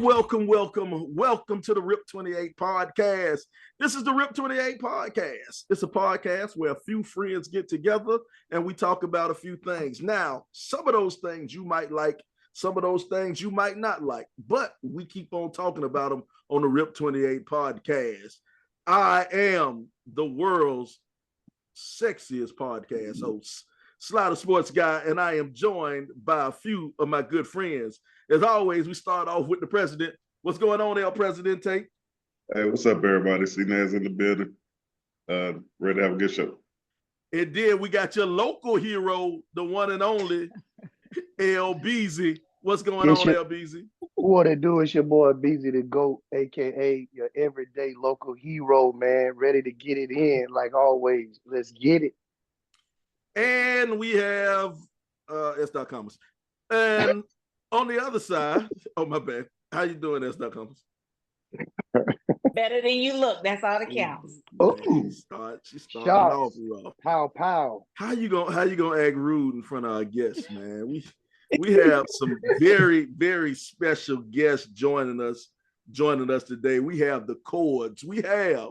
Welcome to the RIP 28 podcast. This is the RIP 28 podcast. It's a podcast where a few friends get together and we talk about a few things. Now, some of those things you might like, some of those things you might not like, but we keep on talking about them on the RIP 28 podcast. I am the world's sexiest podcast host, Slider Sports Guy, and I am joined by a few of my good friends. As always, we start off with the president. What's going on, El Presidente? Hey, what's up, everybody? C-Naz in the building. Ready to have a good show. And then we got your local hero, the one and only El Beezy. What's going on, El Beezy? What it do is your boy Beezy the GOAT, aka your everyday local hero, man. Ready to get it in, like always. Let's get it. And we have S.Commas. And on the other side, oh my bad. How you doing, S.Commas? Better than you look. That's all that counts. Oh, she started off rough. Pow. How you gonna act rude in front of our guests, man? We have some very, very special guests joining us today. We have the Chords. We have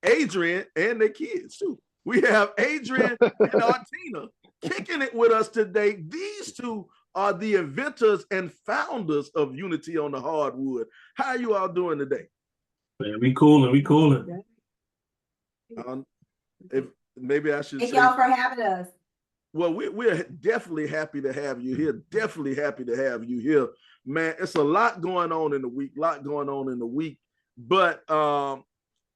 Adrian and their kids too. We have Adrian and Artina kicking it with us today. These two are the inventors and founders of Unity on the Hardwood. How are you all doing today? Man, we cooling. If maybe I should Thank say, y'all for having us. well, we're definitely happy to have you here. Man, it's a lot going on in the week, but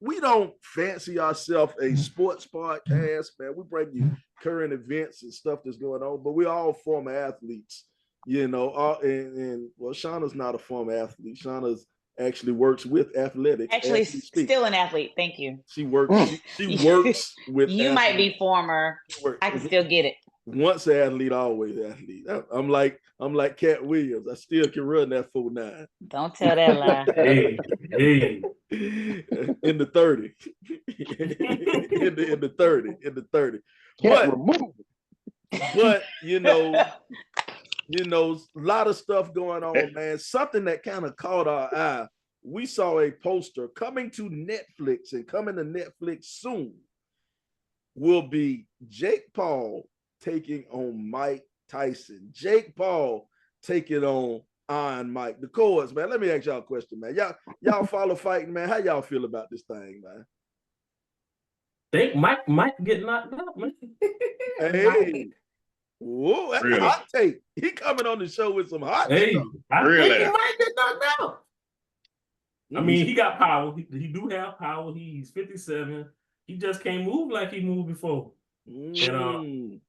we don't fancy ourselves a sports podcast, man. We bring you current events and stuff that's going on, but we're all former athletes, you know. And Shauna's not a former athlete. Shauna's actually works with athletics. Actually, still an athlete. Thank you. She works. She works with. You might be former. I can still get it. Once an athlete, always athlete. I'm like Cat Williams. I still can run that 4.9. Don't tell that lie. Hey. In the 30. in the 30. But you know, a lot of stuff going on, man. Something that kind of caught our eye. We saw a poster coming to Netflix soon. Will be Jake Paul taking on Mike Tyson. Jake Paul taking on Iron Mike. The Chords, man. Let me ask y'all a question, man. Y'all follow fighting, man. How y'all feel about this thing, man? Think Mike get knocked out, man. Hey. Whoa, that's a hot take. He coming on the show with some hot take. I think he might get knocked out. I mean, he got power. He do have power. He's 57. He just can't move like he moved before. And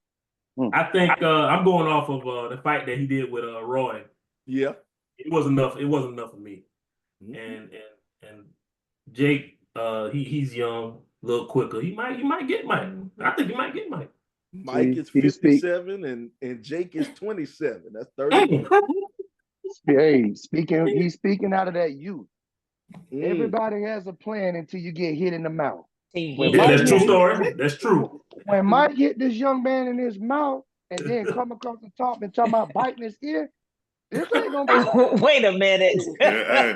I think I'm going off of the fight that he did with Roy. Yeah, it wasn't enough. It wasn't enough for me. And Jake, he's young, a little quicker. He might get Mike. I think he might get Mike. Mike is 57 and Jake is 27. That's 30. Hey, he's speaking out of that youth. Everybody has a plan until you get hit in the mouth. That's true story. That's true. When Mike hit this young man in his mouth and then come across the top and talking about biting his ear, this ain't gonna be. Wait a minute. Hey,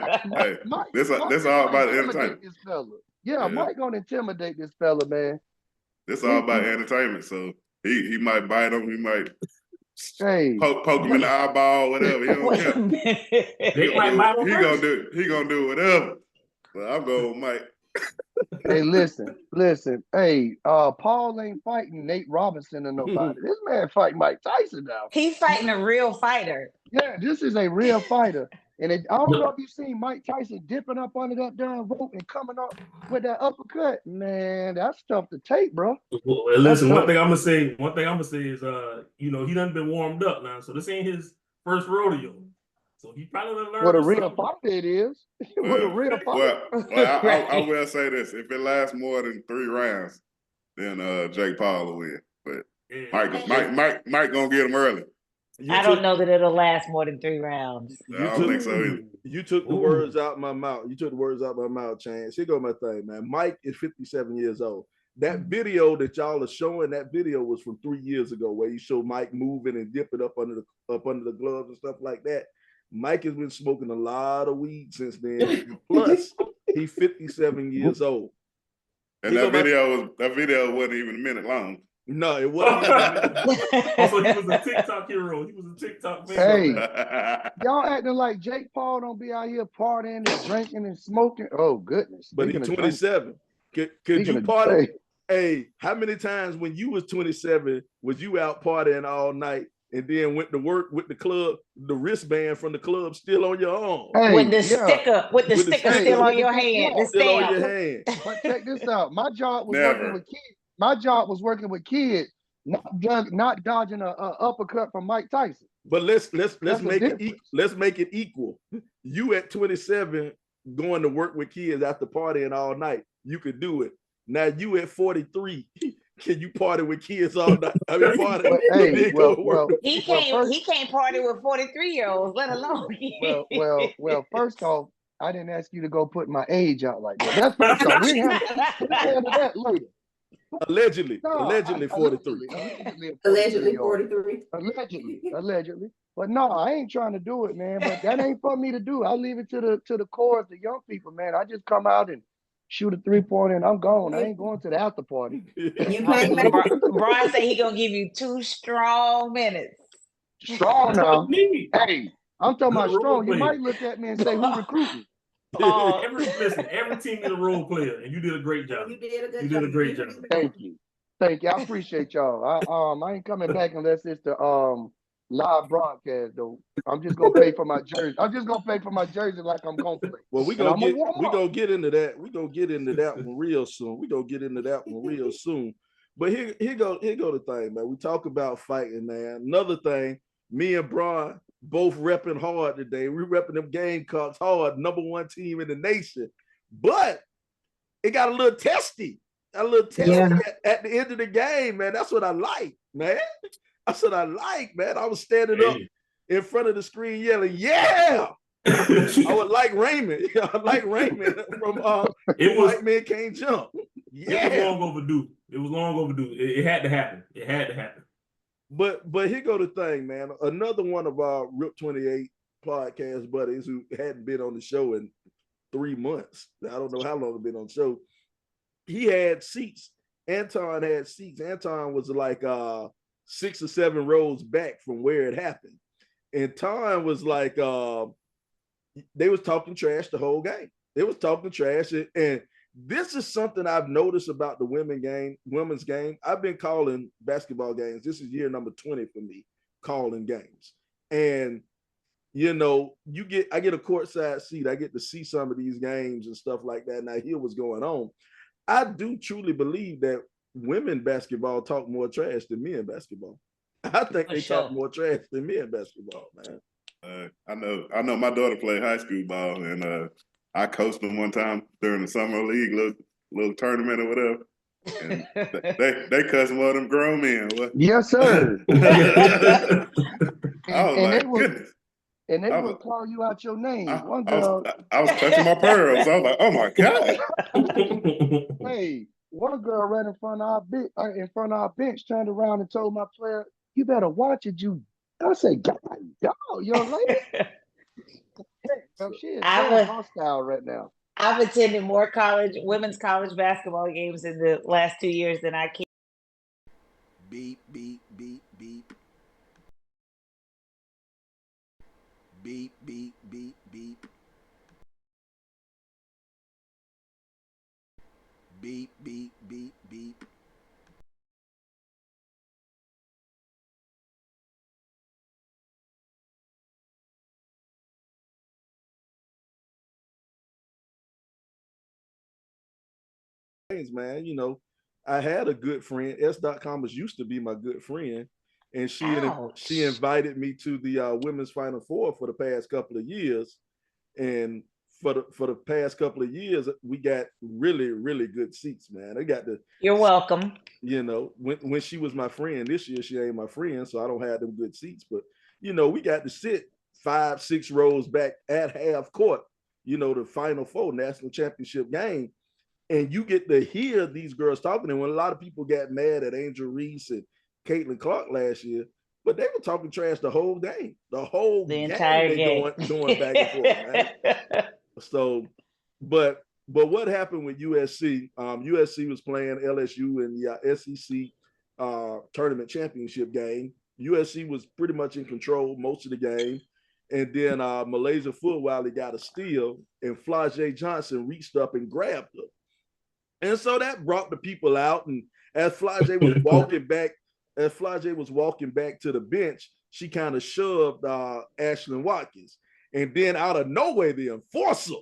this all about entertainment. This fella. Yeah, Mike gonna intimidate this fella, man. This all about entertainment. So he might bite him. He might poke him in the eyeball, whatever. He don't care. He gonna do whatever. But I'm going with Mike. Hey, listen. Hey, Paul ain't fighting Nate Robinson or nobody. This man fighting Mike Tyson now. He's fighting a real fighter. Yeah, this is a real fighter. And I don't know if you've seen Mike Tyson dipping up under that darn rope and coming up with that uppercut. Man, that's tough to take, bro. Well, listen, one thing I'm gonna say is, he done been warmed up now, so this ain't his first rodeo. So he probably done learned what a real fight it is. What a real fight. Well, I will say this: if it lasts more than 3 rounds, then Jake Paul will win. But Mike gonna get him early. I don't know that it'll last more than 3 rounds. I don't think so either. You took the words out of my mouth. Chance. Here go my thing, man. Mike is 57 years old. That video that y'all are showing, that video was from 3 years ago, where you show Mike moving and dipping up under the gloves and stuff like that. Mike has been smoking a lot of weed since then. Plus, he's 57 years old. And that video wasn't even a minute long. No, it wasn't even a minute. Also, he was a TikTok hero. He was a TikTok fan. Hey, y'all acting like Jake Paul don't be out here partying and drinking and smoking. Oh, goodness. But he's 27. Could you party? Hey, how many times when you was 27 was you out partying all night and then went to work with the club, the wristband from the club still on your arm? Hey, with the sticker still on your hand. The Still on stamp. your hand. But check this out. My job was working with kids. My job was working with kids, not dodging a uppercut from Mike Tyson. But let's make it equal. You at 27 going to work with kids after partying all night, you could do it. Now you at 43, can you party with kids all night? I mean, party. He can't party with 43-year-olds, let alone. Well. First off, I didn't ask you to go put my age out like that. That's first off. We handle that later. Allegedly 43. Allegedly 43. Allegedly. But no, I ain't trying to do it, man. But that ain't for me to do. I leave it to the core, the young people, man. I just come out and shoot a 3-pointer and I'm gone. I ain't going to the after party. Brian said he gonna give you 2 strong minutes. Strong now. Hey, I'm talking about strong. You might look at me and say, who recruiting? Every team is a role player, and you did a great job. You did a great job. Thank you. I appreciate y'all. I ain't coming back unless it's the live broadcast though. I'm just gonna pay for my jersey. Like I'm gonna play. Well, we gonna get into that. We gonna get into that one real soon. But here go the thing, man. We talk about fighting, man. Another thing, me and Brian both repping hard today. We repping them Gamecocks hard, #1 team in the nation. But it got a little testy. At the end of the game, man. That's what I like, man. That's what I like, man. I was standing up in front of the screen yelling, "Yeah!" I would like Raymond. I like Raymond from White Man Can't Jump. Yeah. It was long overdue. It had to happen. But here go the thing, man. Another one of our Rip 28 podcast buddies who hadn't been on the show in 3 months. I don't know how long he's been on the show. He had seats. Anton had seats. Anton was like 6 or 7 rows back from where it happened. And Ton was like, they was talking trash the whole game. They was talking trash. And this is something I've noticed about the women's game. I've been calling basketball games. This is year number 20 for me, calling games. And, you know, I get a courtside seat. I get to see some of these games and stuff like that. And I hear what's going on. I do truly believe that women basketball talk more trash than men basketball. I think they talk more trash than men basketball, man. I know my daughter played high school ball, and I coached them one time during the summer league little tournament or whatever. And they cuss more than grown men. What? Yes, sir. Goodness. And they would call you out your name. I was touching my pearls. I was like, oh my God. Hey, one girl right in front of our bench turned around and told my player, "You better watch it, you." I said, "God, young lady." She is very hostile right now. I've attended more women's college basketball games in the last 2 years than I can. Beep, beep, beep, beep. Beep, beep, beep, beep. Beep, beep, beep, beep. Man, you know, I had a good friend. S.com used to be my good friend, and she invited me to the women's Final Four for the past couple of years, and for the past couple of years, we got really, really good seats, man. You're welcome. You know, when she was my friend, this year she ain't my friend, so I don't have them good seats. But you know, we got to sit 5-6 rows back at half court. You know, the Final Four national championship game. And you get to hear these girls talking. And when a lot of people got mad at Angel Reese and Caitlin Clark last year, but they were talking trash the whole game. The entire game. Going back and forth, man. So, but what happened with USC? USC was playing LSU in the SEC tournament championship game. USC was pretty much in control most of the game. And then Malaysia Footwiley got a steal, and Flau'jae Johnson reached up and grabbed her. And so that brought the people out. And as Flau'jae was walking back to the bench, she kind of shoved Ashlyn Watkins. And then out of nowhere, the enforcer,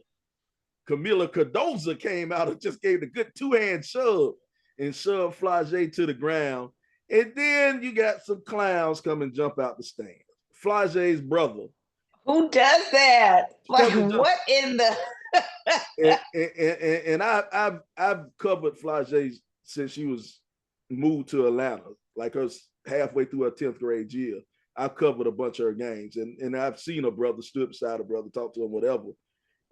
Camila Cardoza, came out and just gave the good two-hand shove and shoved Flau'jae to the ground. And then you got some clowns come and jump out the stand. Flau'jae's brother. Who does that? Like, what in the? and I've covered Flau'jae since she was moved to Atlanta, like her halfway through her 10th grade year. I've covered a bunch of her games, and I've seen her brother, stood beside her brother, talk to him, whatever.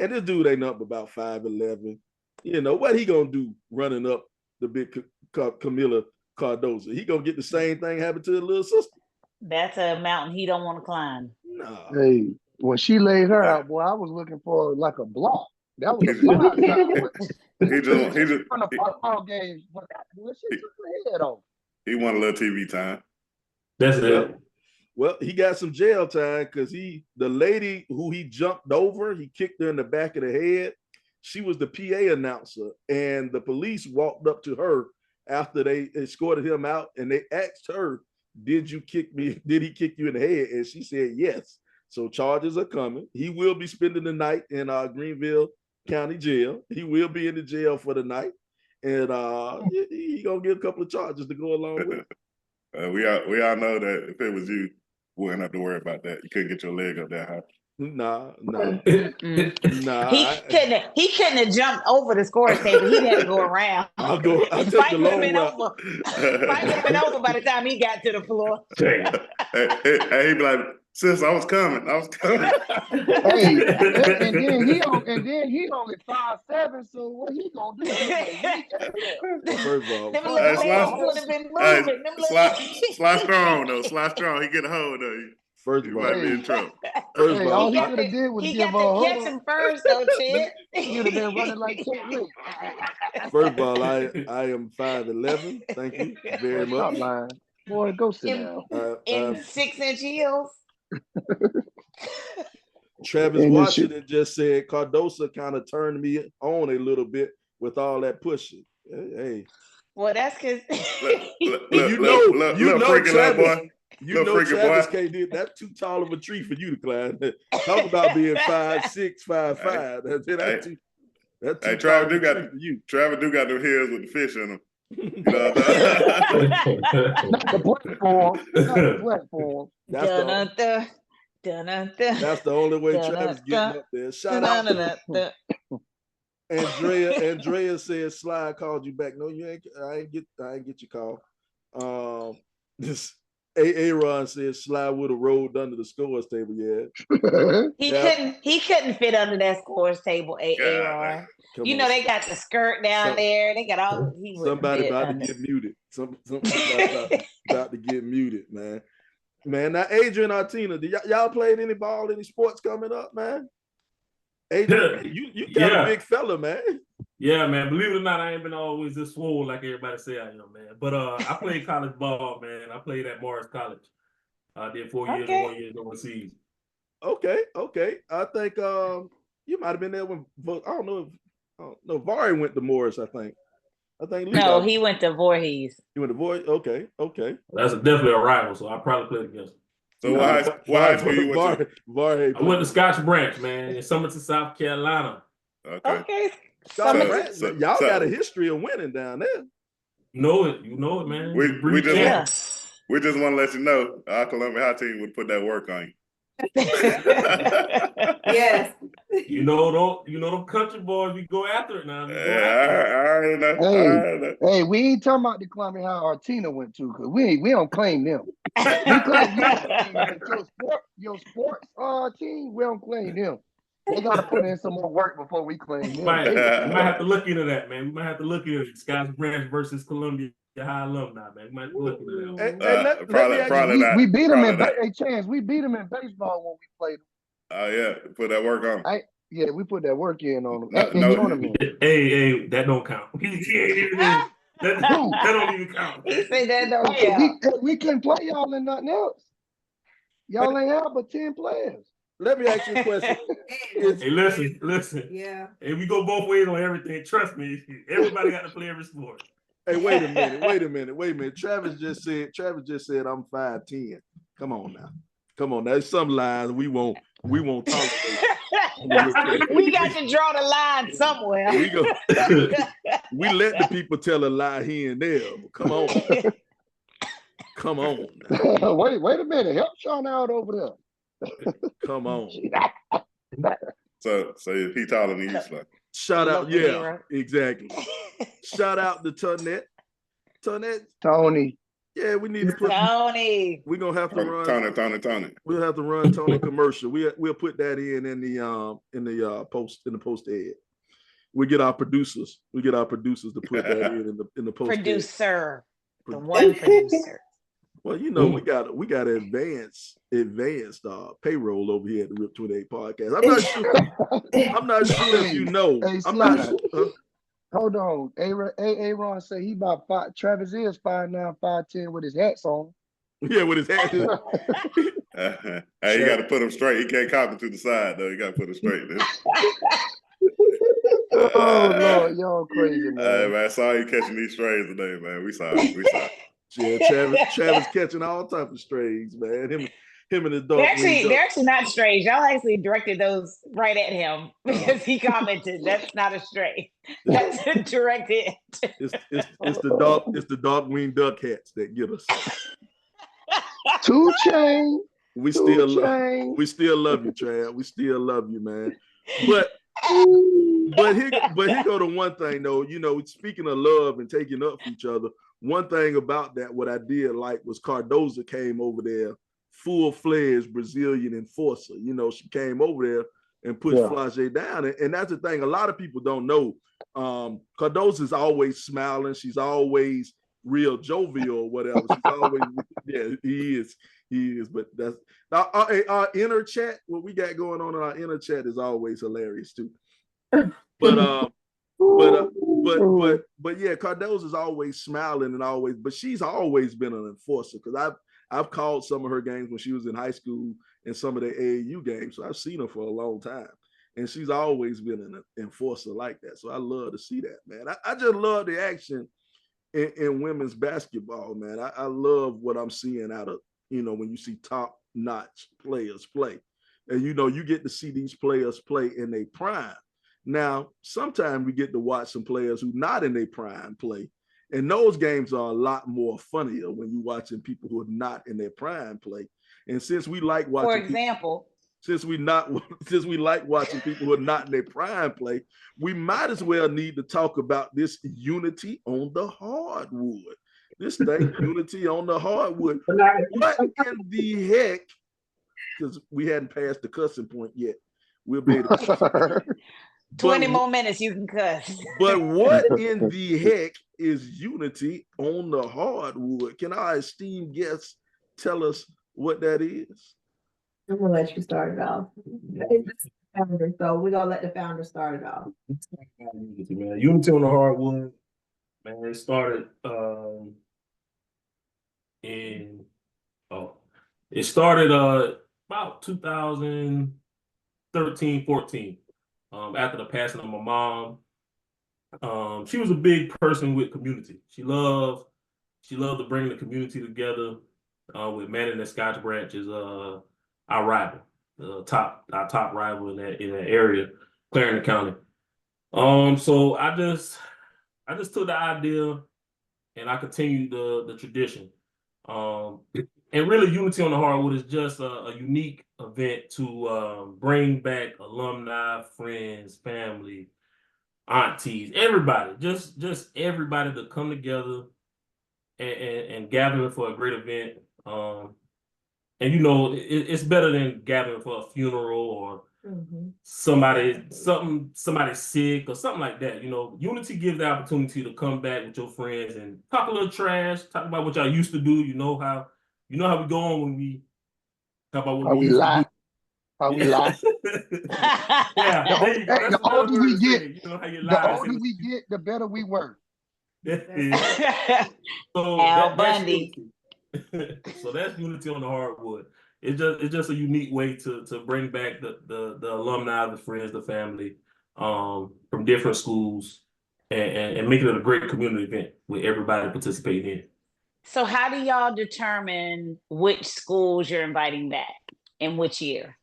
And this dude ain't up about 5'11". You know what he gonna do running up the big Camila Cardoza? He gonna get the same thing happen to his little sister. That's a mountain he don't want to climb. No. Hey, when she laid her out, boy, I was looking for like a block. That was a block. He just on the football game, but she took her head off. He won a little TV time. That's it. Well, he got some jail time because the lady who he jumped over, he kicked her in the back of the head. She was the PA announcer, and the police walked up to her after they escorted him out, and they asked her, "Did you kick me? Did he kick you in the head?" And she said yes. So charges are coming. He will be spending the night in Greenville County Jail. He will be in the jail for the night, and he gonna get a couple of charges to go along with it. We all know that if it was you, we wouldn't have to worry about that. You couldn't get your leg up that high. Nah. He couldn't have jumped over the score table. He had to go around. I'll take the long route. Fight would have been over by the time he got to the floor. He'd be like, "Sis, I was coming. Hey, and then he only 5'7", so what he gonna do? First of all, Them little legs would have been moving. Slide strong though. Slide strong. He get a hold of you. First You of might all, be in trouble. first of Hey, all, all he could have did was He give got her to catch him first, though, Chad. You'd have been running like Chad. first of all, I am 5'11". Thank you very Stop much. lying. Boy, go sit down. In 6-inch heels. Travis And Washington just said Cardosa kind of turned me on a little bit with all that pushing. Hey, Well, that's because Travis can't do that's too tall of a tree for you to climb. Talk about being 5'6", 5'5". That's too Travis tall do got for you. Travis do got them heels with the fish in them. Not the platform. Not the platform. That's the only way Travis getting up there. Shout out to Andrea said Sly called you back. No, you ain't. I ain't get your call. This Aaron said Sly would have rolled under the scores table. Yeah, he couldn't fit under that scores table. Aaron. You know they got the skirt down there. They got all. Somebody about to get muted. Somebody about to get muted, man. Man, now Adrian Artina, y'all played any ball, any sports coming up, man? Adrian, you got a big fella, man. Yeah, man. Believe it or not, I ain't been always this swole like everybody say I am, man. But I played college ball, man. I played at Morris College. I did 4 years and 1 year overseas. Okay. I think you might have been there when I don't know. Vari went to Morris, I think. No, he went to Voorhees. You went to Voorhees? Okay. That's definitely a rival, so I probably played against him. So what high school you went to? I went to Scotch Branch, man, in Summerton, South Carolina. Okay. Y'all got a history of winning down there. You know it, man. We just want to let you know our Columbia High team would put that work on you. Yes. You know them country boys, we go after it now. I know. Hey, we ain't talking about the Columbia High Artina went to, because we don't claim them. We claim your sports team, we don't claim them. They gotta put in some more work before we claim them. might have to look into that, man. We might have to look into it. Scotts Branch versus Columbia High Alumni, man. We might have to look into that. Probably not. We beat them in probably Chance. We beat them in baseball when we played them. Oh yeah, put that work on. Yeah, we put that work in on them. No, At the tournament. Hey, that don't count. that don't even count. He said that don't count. We couldn't play y'all in nothing else. Y'all ain't have but 10 players. Let me ask you a question. Hey, listen. Yeah. Hey, we go both ways on everything. Trust me. Everybody got to play every sport. Hey, wait a minute. Travis just said I'm 5'10". Come on now. There's some lines we won't talk about. We got to draw the line somewhere. We let the people tell a lie here and there. Come on. Come on. Wait a minute. Help Sean out over there. Come on. So if he taller than you, like. Shout out, yeah, exactly. Shout out to Tony. Yeah, we need to put Tony. We're gonna have to run Tony. We'll have to run Tony commercial. We'll put that in the post ed. We get our producers. to put that in the post. Producer. The one producer. Well, you know, we got advanced payroll over here at the Rip 28 podcast. I'm not sure if you know. Hey, I'm not sure. Hold on. Aaron say he about 5. Travis is 5'9", 5'10" with his hats on. Yeah, with his hats. Hey, you got to put him straight. He can't cop him to the side though. You got to put him straight. Oh Lord, y'all crazy, man. Hey man, sorry you catching these strays today, man. We sorry. Yeah, Travis catching all types of strays, man. Him and his dog. They're actually not strays. Y'all actually directed those right at him because he commented that's not a stray. That's a direct hit. It's the dog winged duck hats that get us. 2 Chainz. We still love you, Trav. We still love you, man. But here go to one thing though. You know, speaking of love and taking up for each other, one thing about that, what I did like was Cardoza came over there, full-fledged Brazilian enforcer. You know, she came over there and pushed Flage down. And that's the thing, a lot of people don't know. Cardoza's always smiling. She's always real jovial or whatever. She's always, he is. But that's our inner chat, what we got going on in our inner chat is always hilarious too. But yeah, Cardoza's always smiling but she's always been an enforcer because I've called some of her games when she was in high school and some of the AAU games. So I've seen her for a long time. And she's always been an enforcer like that. So I love to see that, man. I just love the action in women's basketball, man. I love what I'm seeing out of, you know, when you see top-notch players play. And, you know, you get to see these players play in their prime. Now, sometimes we get to watch some players who not in their prime play. And those games are a lot more funnier when you're watching people who are not in their prime play. And since we like watching, for example, since we like watching people who are not in their prime play, we might as well need to talk about this unity on the hardwood. This thing, unity on the hardwood. What in the heck? Because we hadn't passed the cussing point yet. We'll be able to 20 more minutes, you can cuss. But what in the heck is unity on the hardwood? Can our esteemed guests tell us what that is? I'm gonna let you start it off. It's the founder, so we're gonna let the founder start it off. Unity on the hardwood, man. It started about 2013, 14. After the passing of my mom. She was a big person with community. She loved to bring the community together. With Manning and Scotts Branch is our rival, our top rival in that area, Clarendon County. So I just took the idea and I continued the tradition. And really, Unity on the Hardwood is just a unique event to bring back alumni, friends, family, aunties, everybody, just everybody to come together and gathering for a great event. And you know, it's better than gathering for a funeral or somebody's sick or something like that. You know, Unity gives the opportunity to come back with your friends and talk a little trash, talk about what y'all used to do. You know how we go on when we talk about what we used to do. How we lie. Yeah, there you go. That's The older we get, you know how you the lie. older we get, the better we work. So Al that's Bundy. Unity. So that's Unity on the Hardwood. It's just a unique way to bring back the alumni, the friends, the family from different schools and make it a great community event with everybody participating in. So how do y'all determine which schools you're inviting back and which year?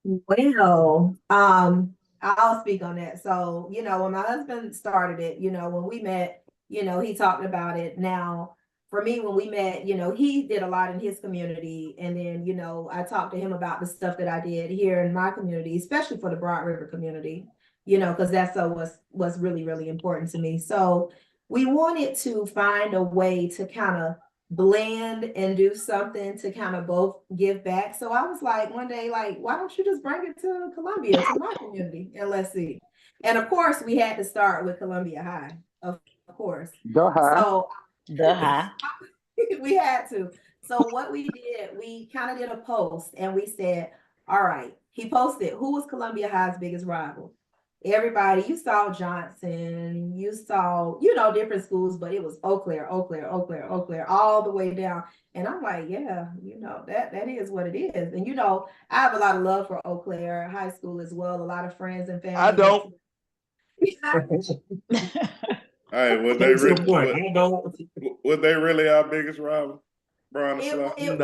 Well, I'll speak on that. So, you know, when my husband started it, you know, when we met, you know, he talked about it. Now, for me, when we met, you know, he did a lot in his community. And then, you know, I talked to him about the stuff that I did here in my community, especially for the Broad River community, you know, because that's what's really, really important to me. So we wanted to find a way to kind of blend and do something to kind of both give back. So I was like, one day, like, why don't you just bring it to Columbia, to my community, and let's see. And of course, we had to start with Columbia High, of course. So we had to. So what we did, we kind of did a post and we said, all right, he posted, who was Columbia High's biggest rival? Everybody, you saw Johnson, you saw, you know, different schools, but it was Eau Claire, all the way down. And I'm like, yeah, you know, that is what it is. And, you know, I have a lot of love for Eau Claire High School as well. A lot of friends and family. I don't. Hey, was they really our biggest rival? Brian, it was, and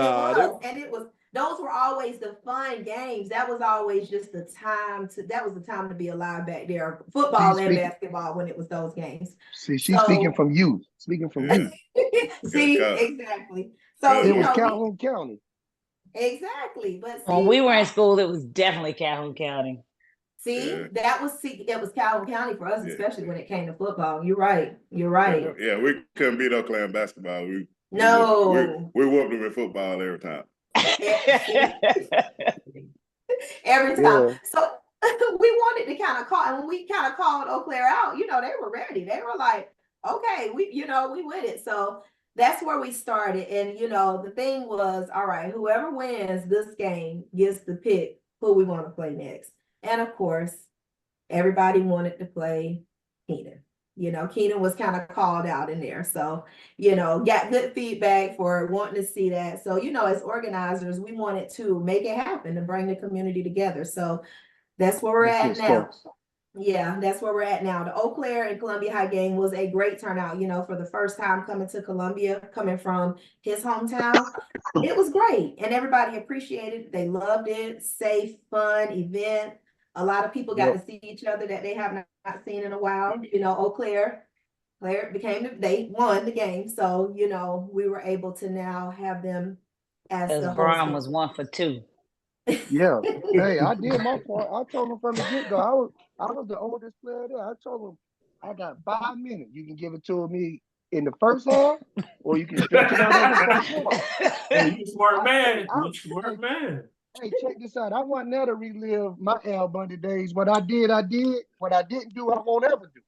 it was. Those were always the fun games. That was always just the time to be alive back there. Football and basketball when it was those games. See, she's speaking from you. Speaking from you. See, exactly. So it was Calhoun County. Exactly. But when we were in school, it was definitely Calhoun County. See, it was Calhoun County for us, especially when it came to football. You're right. Yeah, we couldn't beat Eau Claire in basketball. We whooped them in football every time. Every time. Yeah. So we wanted to kind of call, and when we kind of called Eau Claire out, you know, they were ready. They were like, okay, we with it. So that's where we started. And, you know, the thing was, all right, whoever wins this game gets to pick who we want to play next. And of course, everybody wanted to play Keenan. You know, Keenan was kind of called out in there. So, you know, got good feedback for wanting to see that. So, you know, as organizers, we wanted to make it happen to bring the community together. So that's where we're at now. Yeah, that's where we're at now. The Eau Claire and Columbia High game was a great turnout, you know, for the first time coming to Columbia, coming from his hometown. It was great. And everybody appreciated it. They loved it. Safe, fun event. A lot of people got to see each other that they have not seen in a while. You know, Eau Claire they won the game. So, you know, we were able to now have them as the Brown was 1 for 2. Yeah. Hey, I did my part. I told them from the get-go. I was the oldest player there. I told them I got 5 minutes. You can give it to me in the first half, or you can stretch it out over the first half. Hey, you smart man. You smart man. Hey, check this out. I wasn't there to relive my Al Bundy days. What I did. What I didn't do, I won't ever do.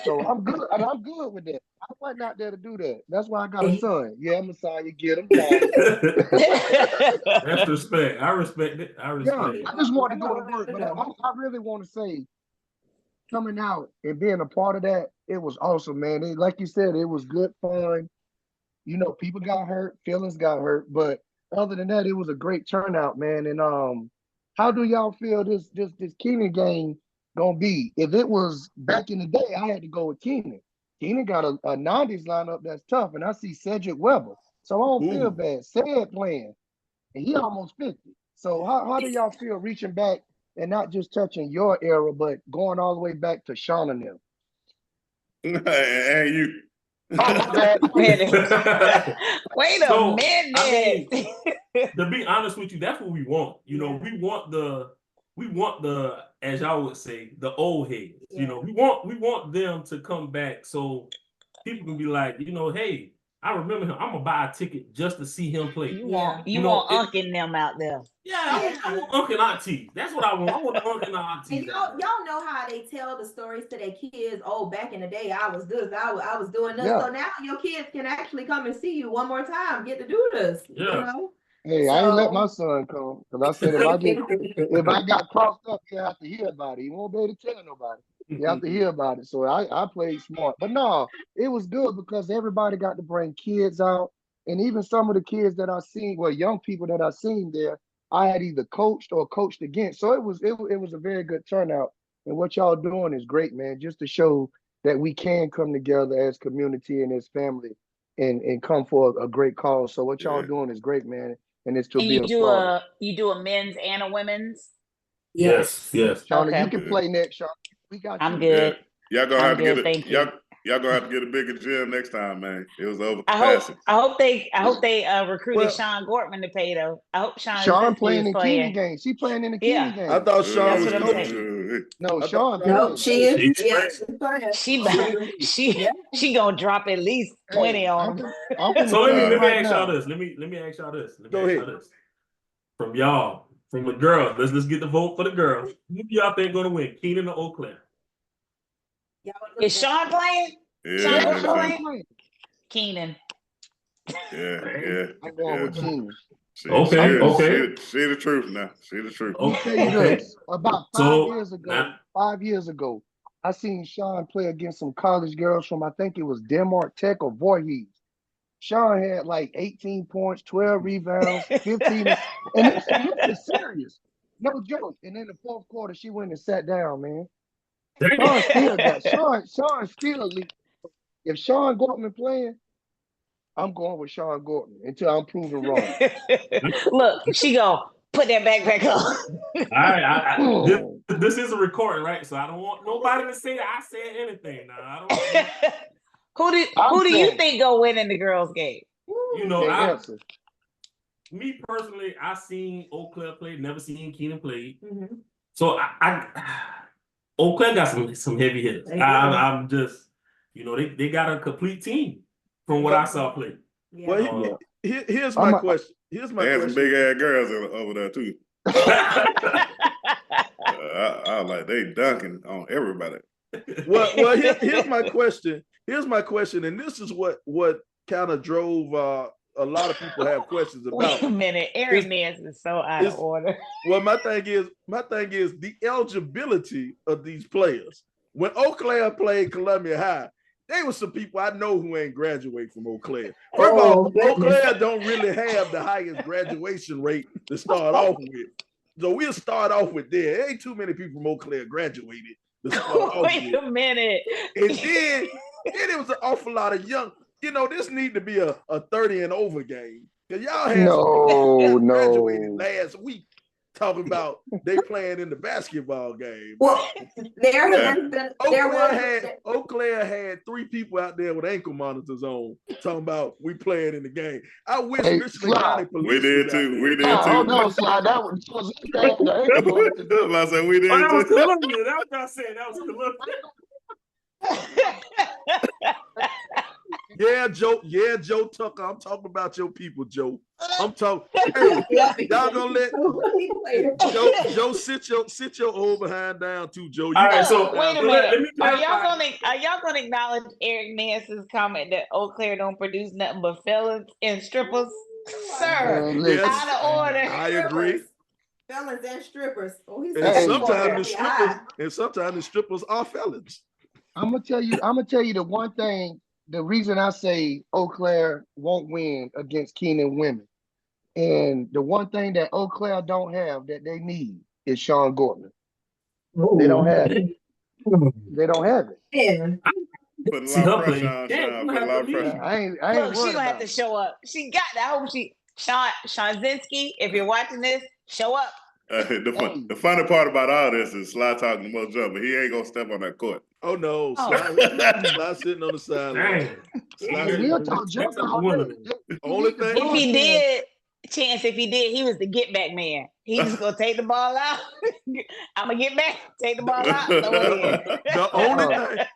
So I'm good. I'm good with that. I wasn't out there to do that. That's why I got a son. Yeah, Messiah, get him. That's respect. I respect it. I just want to go to work, but I really want to say, coming out and being a part of that, it was awesome, man. Like you said, it was good fun. You know, people got hurt, feelings got hurt, but other than that, it was a great turnout, man. And how do y'all feel this Keenan game gonna be? If it was back in the day, I had to go with Keenan. Keenan got a 90s lineup that's tough, and I see Cedric Weber, so I don't feel bad. Ced playing, and he almost 50. So how do y'all feel reaching back and not just touching your era, but going all the way back to Sean and them? And you. Wait a minute. I mean, to be honest with you, that's what we want. You know, we want the, as y'all would say, the old heads. You know, we want them to come back so people can be like, you know, hey, I remember him. I'm gonna buy a ticket just to see him play. You want Unc and them out there. Yeah, I want Unc and Auntie. That's what I want. I want Unc and Auntie. And y'all know how they tell the stories to their kids. Oh, back in the day, I was this, I was doing this. So now your kids can actually come and see you one more time, get to do this. Yeah. You know? Hey, I ain't let my son come because I said if I got crossed up, you have to hear about it. You won't be able to tell nobody. You have to hear about it. So I played smart. But no, it was good because everybody got to bring kids out. And even some of the kids that I seen, well, young people that I seen there, I had either coached or coached against. So it was a very good turnout. And what y'all doing is great, man, just to show that we can come together as community and as family and come for a great cause. So what y'all doing is great, man. And it's to be you do a men's and a women's? Yes. Shauna, Okay. you can play next, Shauna. We got you. I'm good. Yeah. Y'all gonna have to get Thank it. you. Y'all gonna have to get a bigger gym next time, man. It was over I capacity. hope they recruited Sean Gortman to pay though. I hope Sean playing in Keenan games. She playing in the Keenan games. I thought Sean was That's what I'm coaching. No, Sean. No, she is. She gonna drop at least 20 on them. So let me ask y'all this. Let me ask y'all this. Go ahead. From y'all, from the girls. Let's get the vote for the girls. Who do y'all think gonna win? Keenan or Eau Claire? Is Sean playing? Yeah, Sean playing? Keenan. Yeah. I'm going with Keenan. Okay. See the truth now. See the truth. Okay. About 5 years ago, I seen Sean play against some college girls from, I think it was Denmark Tech or Voorhees. Sean had like 18 points, 12 rebounds, 15, and it was serious. No joke. And in the fourth quarter, she went and sat down, man. Sean still lead. If Sean Gortman playing, I'm going with Sean Gortman until I'm proven wrong. Look, she go put that backpack up. All right, this is a recording, right? So I don't want nobody to say that I said anything. Now I don't. Who do you think go win in the girls' game? You know, me personally, I seen Eau Claire play, never seen Keenan play. Mm-hmm. So Eau Claire got some heavy hitters. I'm just, they got a complete team from what I saw play. Yeah. Well, here's my question. They had some big ass girls over there too. I was like, they dunking on everybody. Well, here's my question. And this is what kind of drove a lot of people have questions about. Wait a minute, Eric Nance is so out of order. Well, my thing is the eligibility of these players. When Eau Claire played Columbia High, there were some people I know who ain't graduate from Eau Claire. First of all, Eau Claire don't really have the highest graduation rate to start off with. So we'll start off with there ain't too many people from Eau Claire graduated to start off with. Wait a minute. And then it was an awful lot of young. This need to be a 30 and over game. Because y'all had graduated last week talking about they playing in the basketball game. Well, Eau Claire had 3 people out there with ankle monitors on talking about we playing in the game. I wish Michigan County Police. We did too. Oh, no, Slide. That was I said we did too. That was Columbia. That was what I said. That was Columbia. Yeah, Joe Tucker. I'm talking about your people, Joe. I'm talking. Hey, y'all gonna let Joe sit your old behind down too, Joe. All right, so wait a minute. Are y'all gonna acknowledge Eric Nance's comment that Eau Claire don't produce nothing but felons and strippers? Sir, out of order. I agree. Felons and strippers. And sometimes the strippers are felons. I'm gonna tell you the one thing. The reason I say Eau Claire won't win against Keenan women, and the one thing that Eau Claire don't have that they need is Sean Gortman. They don't have it. They don't have it. Yeah. Put a lot of pressure on Sean. Put a lot of pressure. I ain't Look, she gonna have to show up. She got that. I hope Sean Zinski, if you're watching this, show up. The funny part about all this is Sly talking the most jump, but he ain't gonna step on that court. Oh no, Sly sitting on the sideline. Only thing. If he did, Chance, if he did, he was the get back man. He just gonna take the ball out. I'm gonna get back, take the ball out.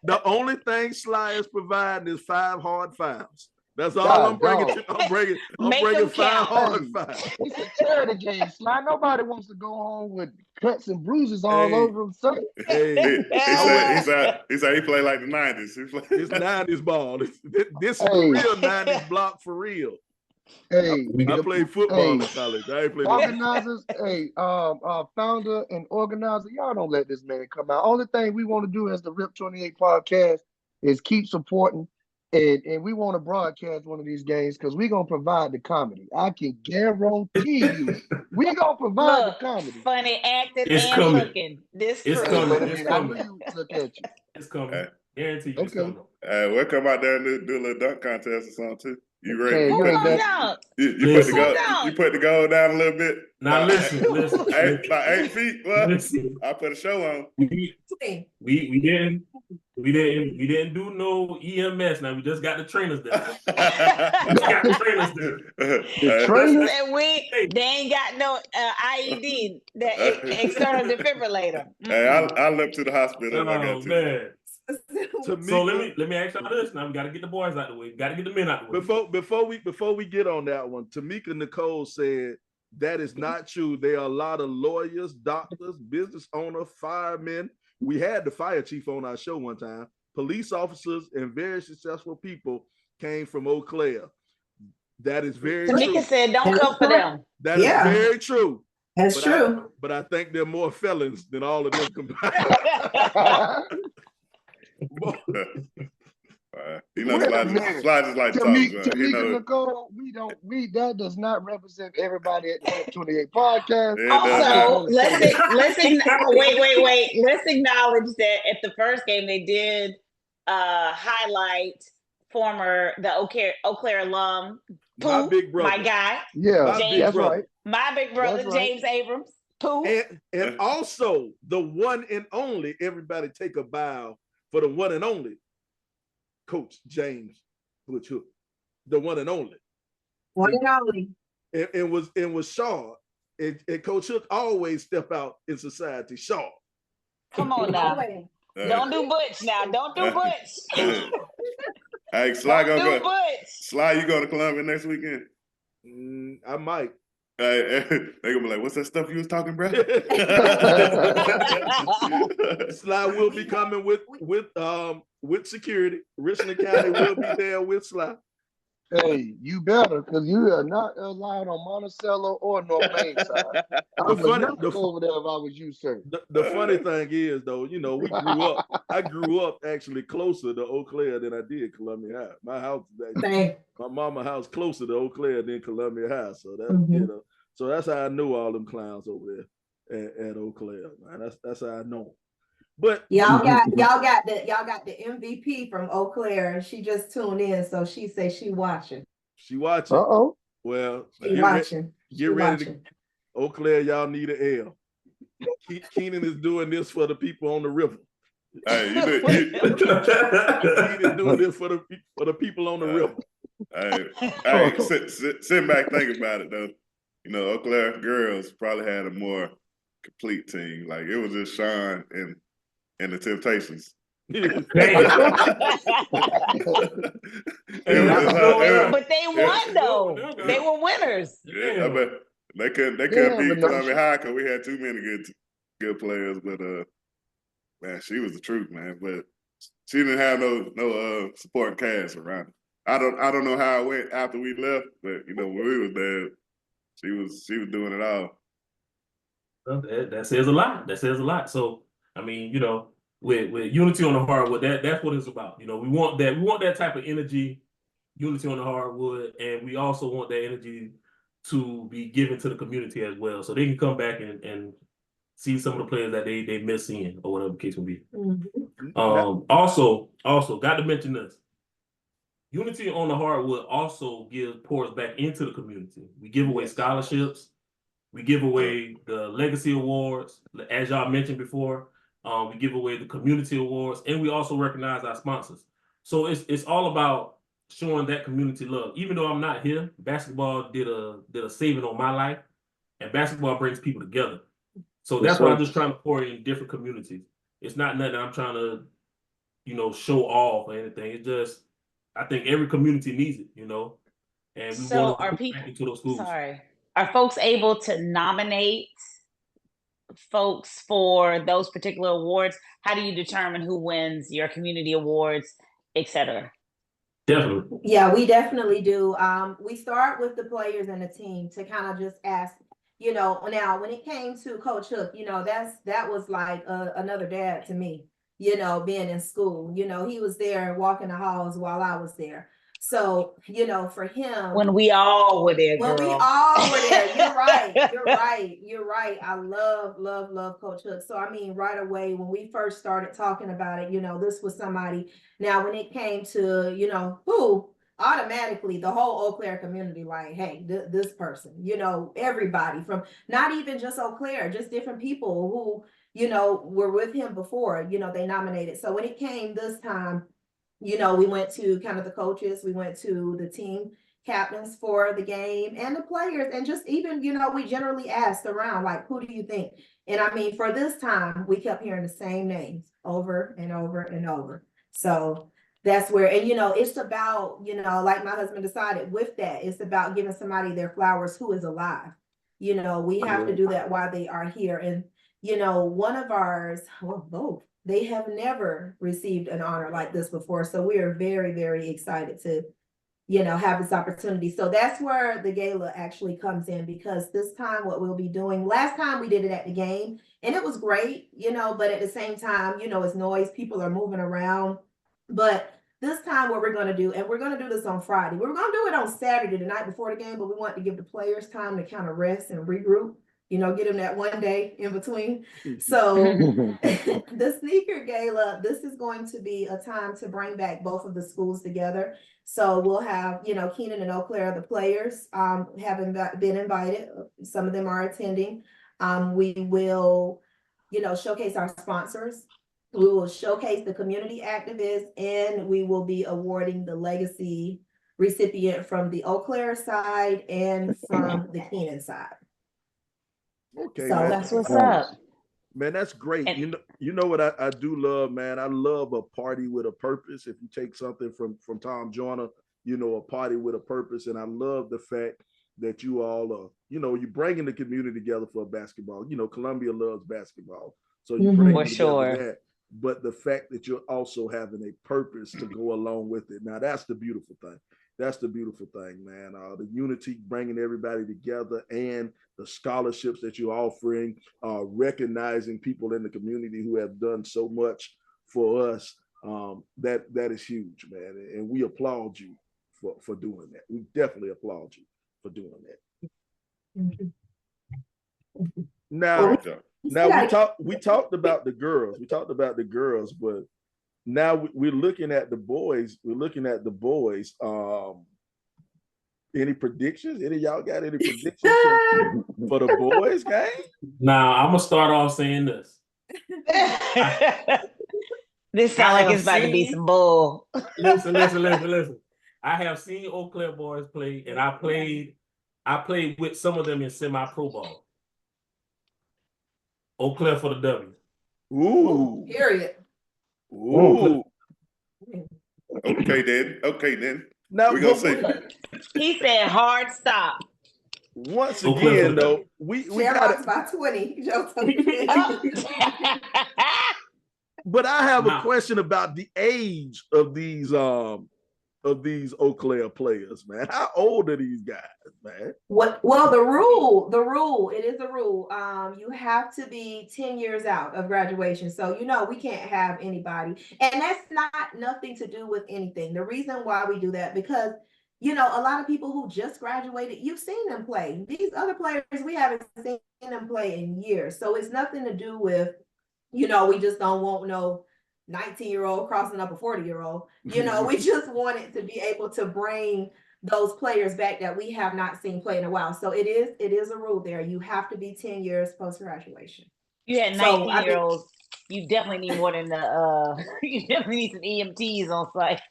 The only thing Sly is providing is 5 hard fouls. That's all I'm bringing. Dog. I'm bringing Make them 5 count. hard five. It's a charity game, Sly. Nobody wants to go home with cuts and bruises all over them. So, Hey, he said he played like the 90s. It's 90s ball. This is the real 90s block for real. Hey, I played football in college. I ain't played organizers, founder and organizer, y'all don't let this man come out. Only thing we want to do as the Rip 28 podcast is keep supporting, and we want to broadcast one of these games because we're gonna provide the comedy. I can guarantee you, we're gonna provide the comedy. Funny acting It's and coming. looking. This It's true. coming. It's coming. Look at you. It's coming. Guarantee you it's Okay. coming. We'll come out there and do a little dunk contest or something too. You ready? Hey, You you ain't put, got- you put the goal down a little bit. Now listen. About 8 feet. Well, Listen. I put a show on. We didn't do no EMS. Now we just got the trainers there. The trainers? And they ain't got no IED, the external defibrillator. Hey, I look to the hospital. If I got to. Man. Tamika, So let me ask y'all this. Now we got to get the boys out the way. Got to get the men out the way. Before we get on that one, Tamika Nicole said that is not true. There are a lot of lawyers, doctors, business owners, firemen. We had the fire chief on our show one time. Police officers and very successful people came from Eau Claire. That is very true. Tamika said, "Don't come for them." That is very true. That's true. But I think there are more felons than all of them combined. Slide is like Tamika Nicole, that does not represent everybody at the 28 podcast. Also, let's wait. Let's acknowledge that at the first game they did highlight the Eau Claire alum, my big brother, my guy. Yeah, James, that's right. My big brother, That's right. James Abrams. Pooh. And also the one and only, everybody take a bow for the one and only Coach James Butch Hook. The one and only. One and only. It was Shaw. And Coach Hook always step out in society. Shaw. Come on now. Don't do Butch now. Don't do Butch. Hey, Sly, you go to Columbia next weekend? I might. They gonna be like, "What's that stuff you was talking, bro?" Sly will be coming with security. Richland County will be there with Sly. Hey, you better, because you are not allowed on Monticello or North Main side. I would never go over there if I was you, sir. The funny thing is, though, I grew up actually closer to Eau Claire than I did Columbia High. My house is actually, my mama's house closer to Eau Claire than Columbia High. So that so that's how I knew all them clowns over there at Eau Claire. Man, that's how I know them. But y'all got the MVP from Eau Claire, and she just tuned in, so she says she watching. She watching. Uh-oh. Well, Get ready to Eau Claire, y'all need an L. Keenan is doing this for the people on the river. Hey, Keenan is doing this for the people on the river. Sit back, think about it though. Eau Claire girls probably had a more complete team. Like it was just Sean and the Temptations. But they won though. They were winners. Yeah, I bet they couldn't beat Columbia High because we had too many good players. But man, she was the truth, man. But she didn't have no supporting cast around her. I don't know how it went after we left, but when we was there, she was doing it all. That says a lot. That says a lot. So I mean, with Unity on the Hardwood, that's what it's about. We want that type of energy, Unity on the Hardwood, and we also want that energy to be given to the community as well, so they can come back and see some of the players that they miss seeing or whatever the case will be. Also got to mention this. Unity on the Hardwood also pours back into the community. We give away scholarships. We give away the legacy awards, as y'all mentioned before. We give away the community awards, and we also recognize our sponsors. So it's all about showing that community love. Even though I'm not here, basketball did a saving on my life, and basketball brings people together. So that's why I'm just trying to pour in different communities. It's not nothing I'm trying to, show off or anything. It's just I think every community needs it, you know. And we so want to get back into those schools. Sorry. Are folks able to nominate folks for those particular awards? How do you determine who wins your community awards, etc.? Definitely. Yeah, we definitely do. We start with the players and the team to kind of just ask, you know, now when it came to Coach Hook, you know, that was like another dad to me, you know, being in school. You know, he was there walking the halls while I was there. So, you know, for him, when we all were there, when girl. we all were there, you're right. You're right. I love Coach Hook. So I mean, right away when we first started talking about it, you know, this was somebody. Now, when it came to, you know, who, automatically the whole Eau Claire community, like, hey, this person, you know, everybody from not even just Eau Claire, just different people who, you know, were with him before, you know, they nominated. So when it came this time, you know, we went to kind of the coaches, we went to the team captains for the game and the players, and just even, you know, we generally asked around, like, who do you think? And I mean, for this time, we kept hearing the same names over and over and over. So that's where, and you know, it's about, you know, like my husband decided with that, it's about giving somebody their flowers who is alive. You know, we have to do that while they are here. And, you know, one of ours, well, both, they have never received an honor like this before. So we are very, very excited to, you know, have this opportunity. So that's where the gala actually comes in, because this time what we'll be doing, last time we did it at the game and it was great, you know, but at the same time, you know, it's noise, people are moving around. But this time what we're going to do, and we're going to do this on Friday, we're going to do it on Saturday, the night before the game, but we want to give the players time to kind of rest and regroup, you know, get them that one day in between. So the sneaker gala, this is going to be a time to bring back both of the schools together. So we'll have, you know, Keenan and Eau Claire, the players have been invited. Some of them are attending. We will, you know, showcase our sponsors. We will showcase the community activists, and we will be awarding the legacy recipient from the Eau Claire side and from the Keenan side. Okay, so man. That's what's up. Man, that's great. And you know what I do love, man? I love a party with a purpose. If you take something from Tom Joyner, you know, a party with a purpose. And I love the fact that you all are, you know, you're bringing the community together for basketball. You know, Columbia loves basketball. So you bring for together sure. that. But the fact that you're also having a purpose to go along with it. Now, that's the beautiful thing. That's the beautiful thing, man. The unity, bringing everybody together, and the scholarships that you're offering, recognizing people in the community who have done so much for us. That is huge, man. And we applaud you for doing that. We definitely applaud you for doing that. Now, we talked about the girls. We talked about the girls, but now we're looking at the boys. Any predictions? Any of y'all got any predictions for the boys game? Now, I'm gonna start off saying this. This sounds like it's about to be some bull. Listen. I have seen Eau Claire boys play, and I played with some of them in semi-pro ball. Eau Claire for the W. Ooh. Period. Ooh. Okay then. Now we're gonna see. He said hard stop. Once again, though, we got by 20. But I have a question about the age of these Eau Claire players, man. How old are these guys, man? Well, the rule, it is a rule. You have to be 10 years out of graduation. So, you know, we can't have anybody. And that's not nothing to do with anything. The reason why we do that, because, you know, a lot of people who just graduated, you've seen them play. These other players, we haven't seen them play in years. So it's nothing to do with, you know, we just don't want no 19-year-old crossing up a 40-year-old. You know, we just wanted to be able to bring those players back that we have not seen play in a while. So it is a rule there. You have to be 10 years post-graduation. You had 19-year-olds. You definitely need more than you definitely need some EMTs on site.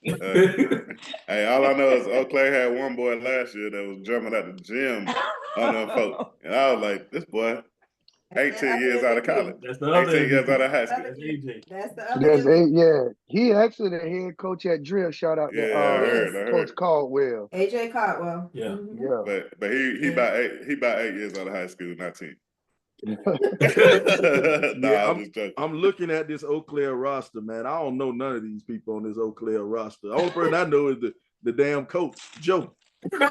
Hey, all I know is Eau Claire had one boy last year that was jumping at the gym on them folks. And I was like, this boy, 18 years out of college. That's the other 18 years out of high That's school. AJ. That's the other. Yeah. He actually the head coach at Drill. Shout out Yeah, to I heard. Coach Caldwell. AJ Caldwell. Yeah. Yeah. But he about 8 years out of high school, not 10. I'm looking at this Eau Claire roster, man. I don't know none of these people on this Eau Claire roster. The only person I know is the damn coach, Joe. Now,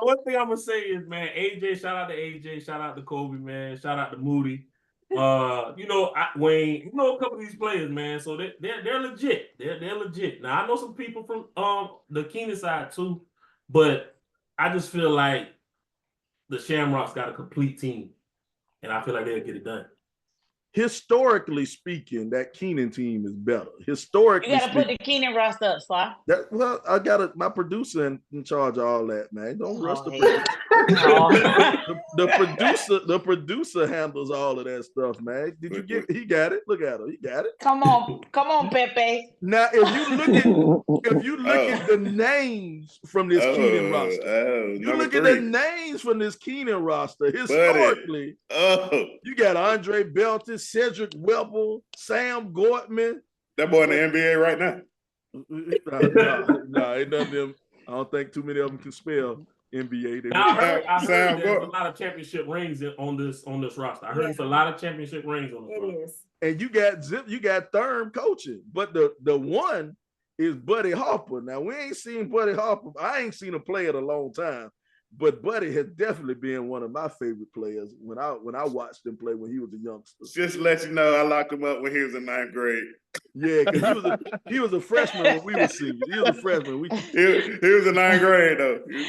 one thing I'm gonna say is, man, AJ, shout out to AJ, shout out to Kobe, man, shout out to Moody. Wayne, a couple of these players, man. So they're legit. They're legit. Now I know some people from the Keenan side too, but I just feel like the Shamrocks got a complete team, and I feel like they'll get it done. Historically speaking, that Keenan team is better. Historically, you gotta put the Keenan roster up, Sly. I got my producer in charge of all that, man. Don't rush the producer. The producer handles all of that stuff, man. Did you get? He got it. Look at him. He got it. Come on, Pepe. Now, if you look at the names from this Keenan roster, you look at the names from this Keenan roster. Historically, you got Andre Belton, Cedric Weber, Sam Gortman. That boy in the NBA right now. No, ain't none of them. I don't think too many of them can spell NBA. I heard there's a lot of championship rings on this roster. I heard it's a lot of championship rings on this roster. It is. And you got Thurm coaching, but the one is Buddy Harper. Now we ain't seen Buddy Harper. I ain't seen him play in a long time. But Buddy has definitely been one of my favorite players when I watched him play when he was a youngster. Just to let you know, I locked him up when he was in 9th grade. Yeah, because he was a freshman when we were seniors. He was a freshman. He was in 9th grade though. You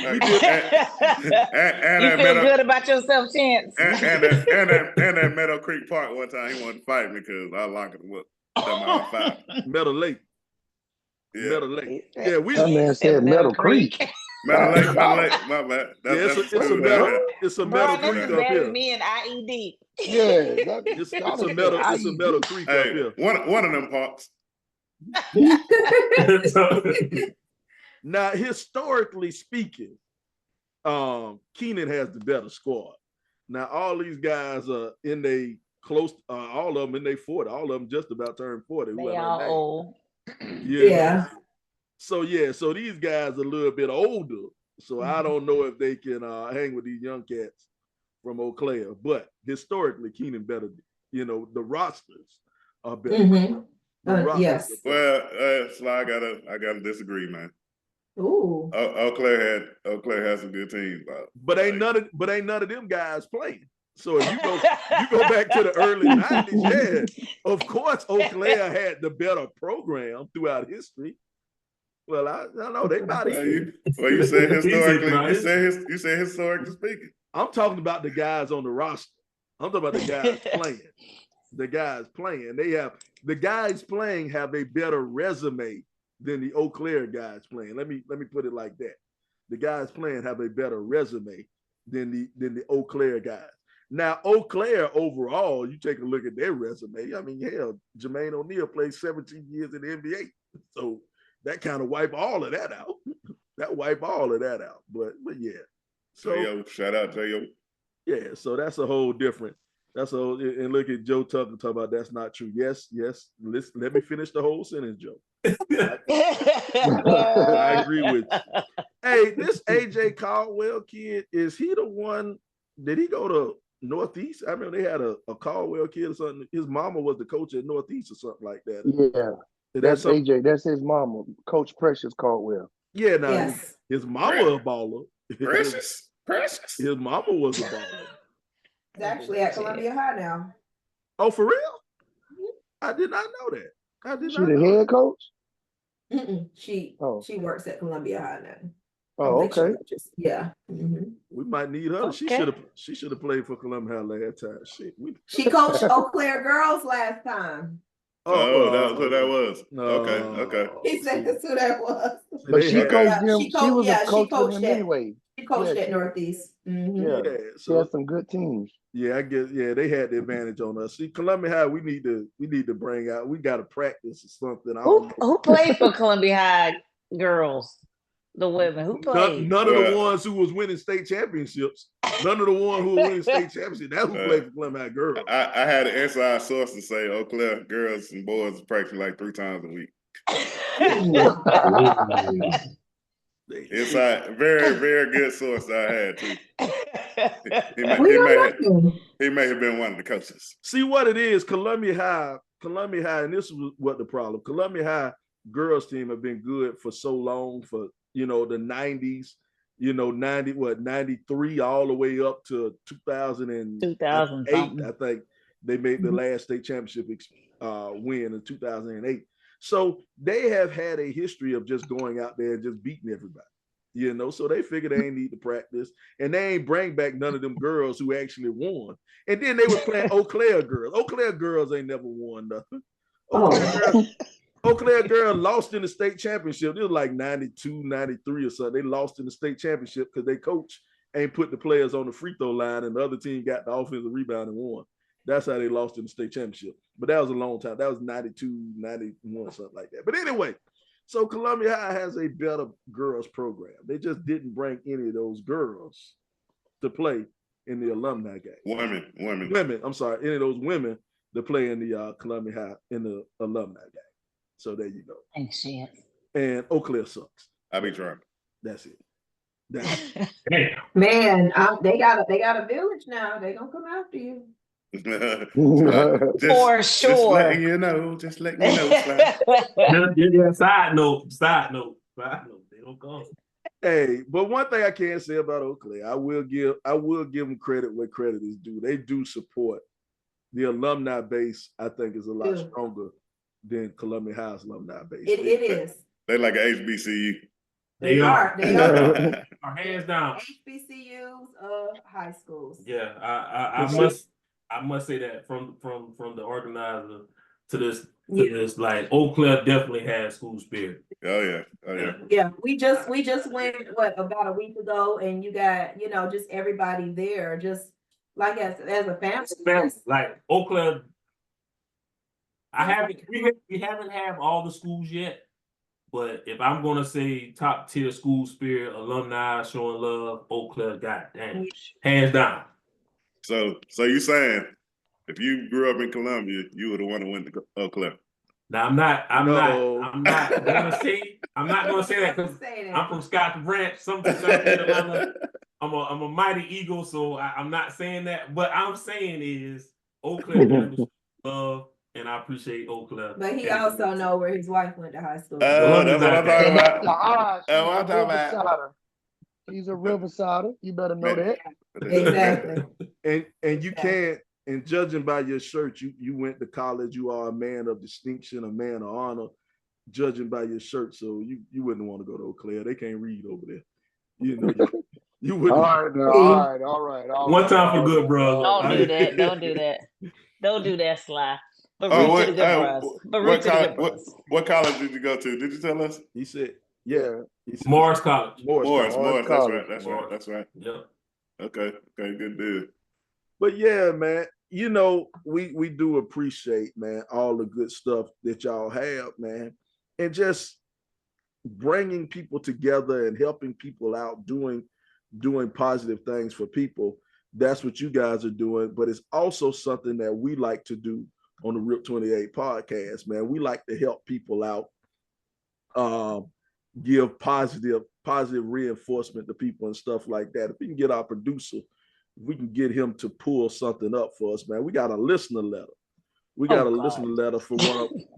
feel good about yourself, Chance. And at Meadow Creek Park one time, he wanted to fight me because I locked him up. Meadow Lake. Yeah. Meadow Lake. Yeah, that man said Meadow Creek. Meadow Lake, my bad. It's a Meadow Creek up here. Me and IED. Yeah, it's a Meadow Creek up here. One of them parks. Now, historically speaking, Keenan has the better squad. Now, all these guys are in they close. All of them in their 40. All of them just about turned 40. They all old. Yeah. So these guys are a little bit older. So I don't know if they can hang with these young cats from Eau Claire. But historically, Keenan better. The rosters are better. Yes. Well, Sly, I gotta disagree, man. Ooh. Eau Claire has some good teams. But ain't none of them guys playing. So if you go back to the early 90s, yeah, of course Eau Claire had the better program throughout history. Well, I know they might have. You said historically. You said historically speaking. I'm talking about the guys on the roster. I'm talking about the guys playing. The guys playing. The guys playing have a better resume than the Eau Claire guys playing. Let me put it like that. The guys playing have a better resume than the Eau Claire guys. Now, Eau Claire overall, you take a look at their resume. I mean, hell, Jermaine O'Neal played 17 years in the NBA. So that kind of wipe all of that out. But yeah. So J.O., shout out J.O. Yeah, so that's a whole different. And look at Joe Tucker talking about that's not true. Yes. Let me finish the whole sentence, Joe. I agree with you. Hey, this AJ Caldwell kid, is he the one? Did he go to Northeast? I remember they had a Caldwell kid or something. His mama was the coach at Northeast or something like that. Yeah. That's AJ. That's his mama, Coach Precious Caldwell. Yeah, now his mama a baller. Precious. His mama was a baller. He's actually at Columbia High now. Oh, for real? I did not know that. She the head coach? She works at Columbia High now. Oh, okay. Yeah. We might need her. Okay. She should have played for Columbia High last time. She coached Eau Claire girls last time. That's who that was. No. Okay. He said that's who that was. But she coached them. She was a coach for them anyway. She coached at Northeast. Yeah, she had some good teams. Yeah, I guess. Yeah, they had the advantage on us. See, Columbia High, we need to bring out. We got to practice or something. Who played for Columbia High girls? The women who played. None of the ones who was winning state championships. None of the ones who were winning state championships. That's who played for Columbia High girls. I had an inside source to say Eau Claire girls and boys practice like 3 times a week. Inside, very, very good source I had too. He may have been one of the coaches. See what it is, Columbia High, and this is what the problem. Columbia High girls team have been good for so long, for the 90s, 93 all the way up to 2008. I think they made the last state championship win in 2008. So they have had a history of just going out there and just beating everybody, so they figured they ain't need to practice, and they ain't bring back none of them girls who actually won. And then they were playing Eau Claire girls. Eau Claire girls ain't never won nothing. Eau Claire girls lost in the state championship. It was like 92, 93 or something. They lost in the state championship because their coach ain't put the players on the free throw line, and the other team got the offensive rebound and won. That's how they lost in the state championship. But that was a long time. That was 92, 91, something like that. But anyway, so Columbia High has a better girls program. They just didn't bring any of those girls to play in the alumni game. Women. I'm sorry, any of those women to play in the Columbia High in the alumni game. So there you go. Thanks, shit. And Eau Claire sucks. I be trying. That's it. Man, they got a village now. They gonna come after you. For sure. Just letting you know. Side note. They don't come. Hey, but one thing I can say about Eau Claire, I will give them credit where credit is due. They do support the alumni base. I think is a lot stronger than Columbia High's alumni base. It is. They like an HBCU. They are. Our hands down. HBCUs of high schools. Yeah, I must say that from the organizer to this like Eau Claire definitely has school spirit. Oh yeah. Yeah, we just went about a week ago, and you got just everybody there, just like as a family. Like Eau Claire, we haven't had all the schools yet, but if I'm gonna say top tier school spirit, alumni showing love, Eau Claire, goddamn, hands down. So you saying if you grew up in Columbia, you would have won to win to Eau Claire? Now I'm not gonna say that because I'm from Scott Branch, something South Carolina. I'm a mighty eagle, so I'm not saying that. But I'm saying is Eau Claire love, and I appreciate Eau Claire. But he also know where his wife went to high school. That's what I'm talking about. That's what I'm talking about. He's a Riversider. You better know that. Exactly. And you can't. And judging by your shirt, you went to college. You are a man of distinction, a man of honor. Judging by your shirt, so you wouldn't want to go to Eau Claire. They can't read over there. You wouldn't. All right. One time for good, bro. Don't do that. Don't do that, Sly. What college did you go to? Did you tell us? He said, yeah. Morris College. Morris. That's right. Yeah. Okay, good deal. But yeah, man, we do appreciate, man, all the good stuff that y'all have, man, and just bringing people together and helping people out, doing positive things for people. That's what you guys are doing. But it's also something that we like to do on the RIP 28 podcast, man. We like to help people out, give positive reinforcement to people and stuff like that. If we can get our producer, if we can get him to pull something up for us, man. We got a listener letter. We got a listener letter for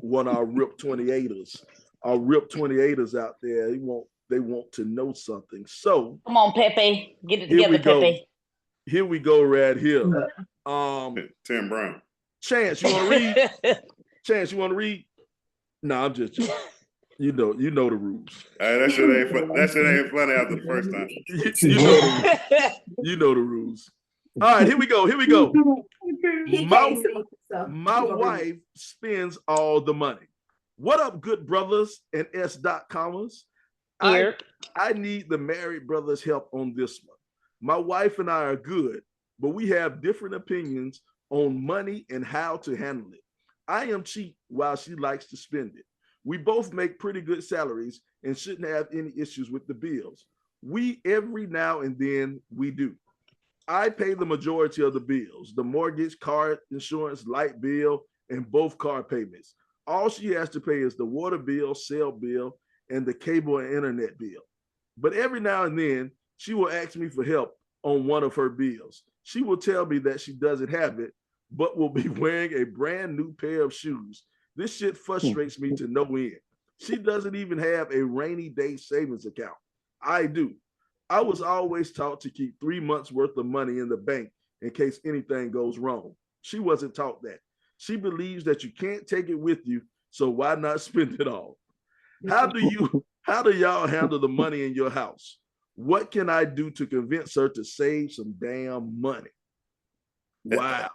one of our RIP 28ers. Our RIP 28ers out there, they want to know something. So come on, Pepe. Get it together, Pepe. Here we go right here. Tim Brown. Chance, you want to read? Chance, you want to read? No, I'm just joking. You know the rules. That shit ain't funny after the first time. You know the rules. All right, here we go. My wife spends all the money. What up, good brothers and S.commas? I need the married brothers' help on this one. My wife and I are good, but we have different opinions on money and how to handle it. I am cheap while she likes to spend it. We both make pretty good salaries and shouldn't have any issues with the bills. Every now and then we do. I pay the majority of the bills, the mortgage, car insurance, light bill, and both car payments. All she has to pay is the water bill, cell bill, and the cable and internet bill. But every now and then, she will ask me for help on one of her bills. She will tell me that she doesn't have it, but will be wearing a brand new pair of shoes. This shit frustrates me to no end. She doesn't even have a rainy day savings account. I do. I was always taught to keep 3 months worth of money in the bank in case anything goes wrong. She wasn't taught that. She believes that you can't take it with you, so why not spend it all? How do y'all handle the money in your house? What can I do to convince her to save some damn money? Wow.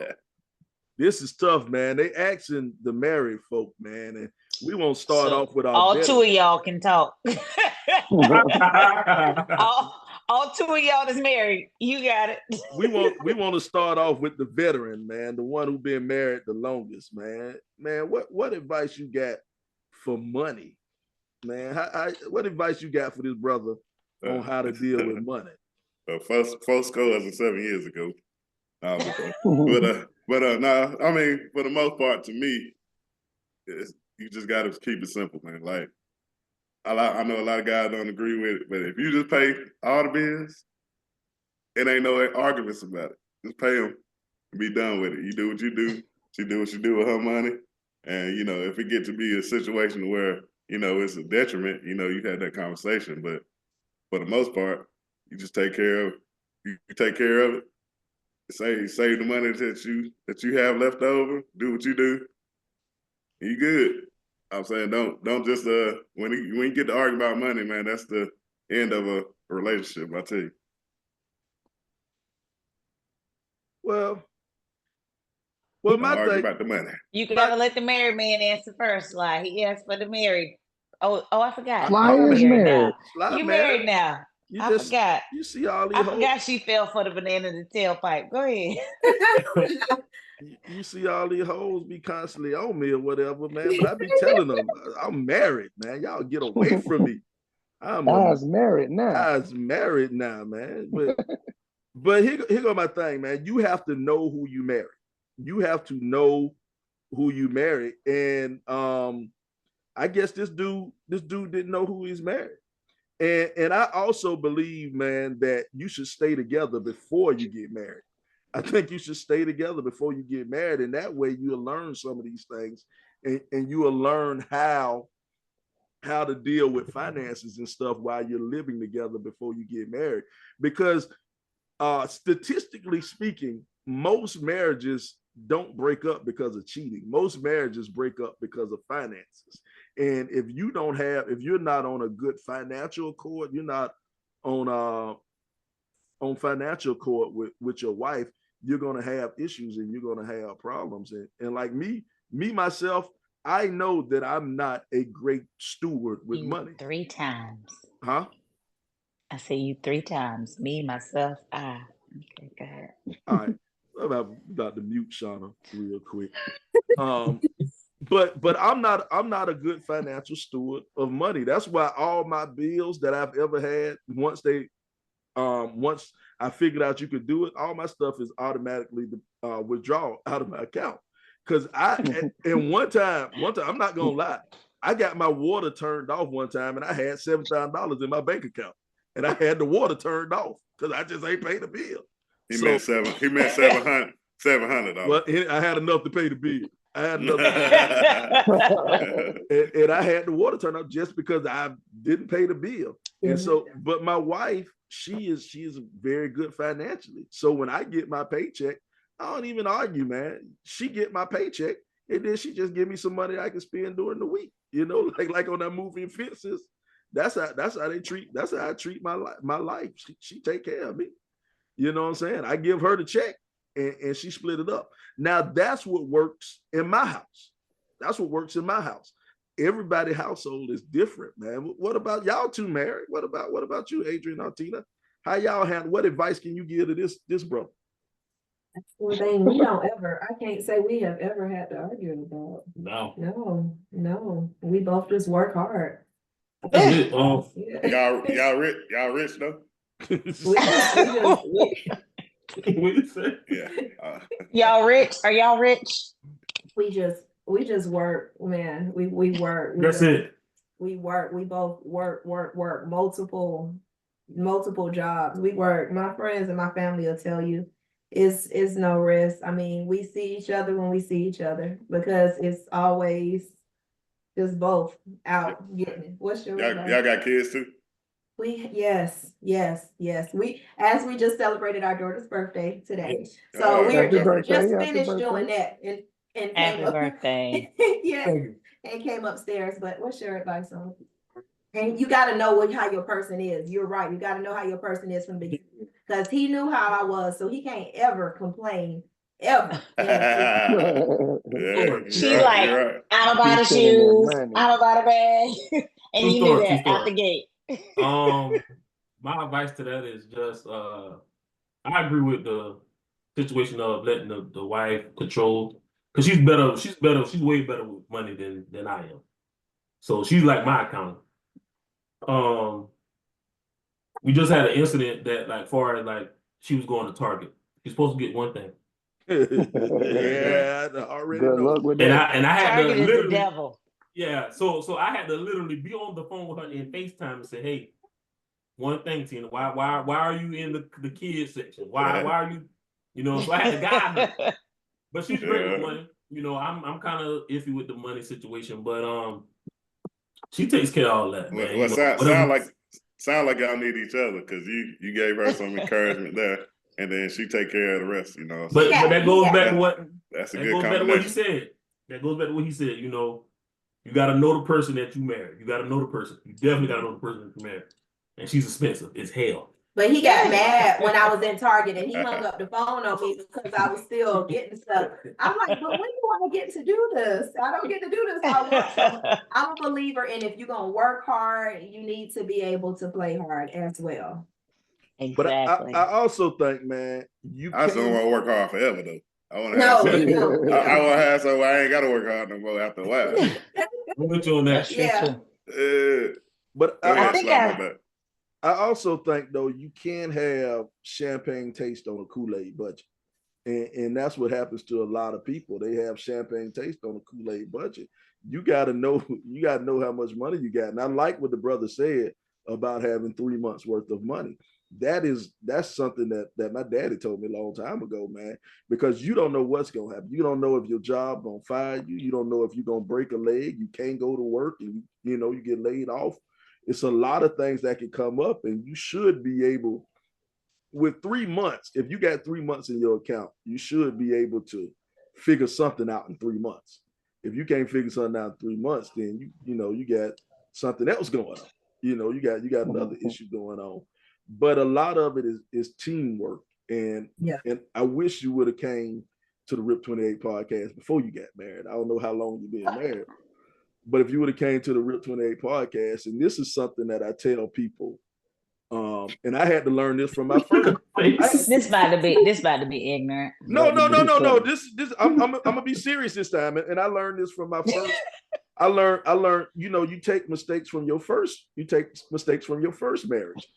This is tough, man. They asking the married folk, man, and we won't start off with all two of y'all can talk. all two of y'all is married. You got it. we want to start off with the veteran, man, the one who's been married the longest, man. Man, what advice you got for money, man? What advice you got for this brother on how to deal with money? First cousin 7 years ago. But no, I mean, for the most part, to me, you just got to keep it simple, man. Like, I know a lot of guys don't agree with it, but if you just pay all the bills, it ain't no arguments about it. Just pay them and be done with it. You do what you do. She do what she do with her money. And, you know, if it get to be a situation where, you know, it's a detriment, you know, you had that conversation. But for the most part, you just take care of you take care of it. Save the money that you have left over. Do what you do. You good. I'm saying don't just when you get to argue about money, man, that's the end of a relationship. I tell you. Well, my thing about the money. You gotta let the married man answer first. Like he asked for the married. Oh, I forgot. Sly is married. You married now. I forgot. You see all these. I forgot she fell for the banana in the tailpipe. Go ahead. You see all these hoes be constantly on me or whatever, man. But I be telling them I'm married, man. Y'all get away from me. I was married now, man. But here go my thing, man. You have to know who you marry. You have to know who you marry, and I guess this dude didn't know who he's married. And I also believe, man, that you should stay together before you get married. I think you should stay together before you get married. And that way you'll learn some of these things and you will learn how to deal with finances and stuff while you're living together before you get married. Because statistically speaking, most marriages don't break up because of cheating. Most marriages break up because of finances. And if you're not on a good financial accord, you're not on financial accord with your wife, you're going to have issues and you're going to have problems. And like me myself, I know that I'm not a great steward with money. 3 times. Huh? I say you 3 times. Me, myself, I. Okay, go ahead. All right. I'm about to mute Shauna real quick. But I'm not a good financial steward of money. That's why all my bills that I've ever had, once I figured out you could do it, all my stuff is automatically withdrawn out of my account. Because and one time, I'm not gonna lie, I got my water turned off one time and I had $7,000 in my bank account. And I had the water turned off because I just ain't paid the bill. He meant $700. Well, I had enough to pay the bill. I had enough and I had the water turned off just because I didn't pay the bill. And so, but my wife, she is very good financially. So when I get my paycheck, I don't even argue, man. She get my paycheck and then she just give me some money I can spend during the week. You know, like on that movie Fences. That's how I treat my life. She take care of me. You know what I'm saying? I give her the check and she split it up. Now that's what works in my house. Everybody's household is different, man. What about y'all two married? What about you, Adrian or Tina? How y'all handle? What advice can you give to this brother? Well, thing we don't ever, I can't say we have ever had to argue about. No. We both just work hard. That's it. Y'all rich though? Yeah. Y'all rich? Are y'all rich? We just work, man. We work. That's it. We work. We both work. Multiple jobs. We work. My friends and my family will tell you it's no rest. I mean, we see each other when we see each other because it's always just both out getting it. What's your y'all got kids too? Yes. We just celebrated our daughter's birthday today. So we were just finished doing that and happy birthday. Yeah. And came upstairs. But what's your advice on it? And you got to know how your person is. You're right. You got to know how your person is from the beginning. Because he knew how I was, so he can't ever complain. Ever. She's like, right. I don't buy the shoes, I don't buy the bag. And you knew that out the gate. My advice to that is just I agree with the situation of letting the wife control, because she's way better with money than I am. So she's like my accountant. We just had an incident that, like, far as like she was going to Target. She's supposed to get one thing. Yeah, I already know. And I had Target to literally, is the devil. Yeah, so I had to literally be on the phone with her in FaceTime and say, "Hey, one thing, Tina, why are you in the kids section? Why are you, So I had to guide her. But she's great with money. I'm kind of iffy with the money situation, but she takes care of all that. Well, sound like y'all need each other, because you gave her some encouragement there, and then she take care of the rest. But that goes back to what that's a good combination. He said. That goes back to what he said. You got to know the person that you married. You got to know the person. You definitely got to know the person that you married. And she's expensive. It's hell. But he got mad when I was in Target and he hung up the phone on me because I was still getting stuff. I'm like, but when do I get to do this? I don't get to do this. I'm a believer in, if you're going to work hard, you need to be able to play hard as well. Exactly. But I also think, man, I just don't want to work hard forever, though. I want to have I want to have something where I ain't got to work hard no more after a while. I'm with you on that. Yeah. But I also think, though, you can have champagne taste on a Kool-Aid budget. And that's what happens to a lot of people. They have champagne taste on a Kool-Aid budget. You got to know how much money you got. And I like what the brother said about having 3 months worth of money. That's something that my daddy told me a long time ago, man, because you don't know what's going to happen. You don't know if your job going to fire you. You don't know if you're going to break a leg. You can't go to work and, you get laid off. It's a lot of things that can come up, and you should be able, with 3 months, if you got 3 months in your account, you should be able to figure something out in 3 months. If you can't figure something out in 3 months, then you got something else going on. You got another issue going on. But a lot of it is teamwork. And I wish you would have came to the RIP 28 podcast before you got married. I don't know how long you've been married. But if you would have came to the RIP 28 podcast, and this is something that I tell people, and I had to learn this from my first. This about to be ignorant. No. This I'm gonna be serious this time, and I learned this from my first. I learned. You take mistakes from your first. You take mistakes from your first marriage,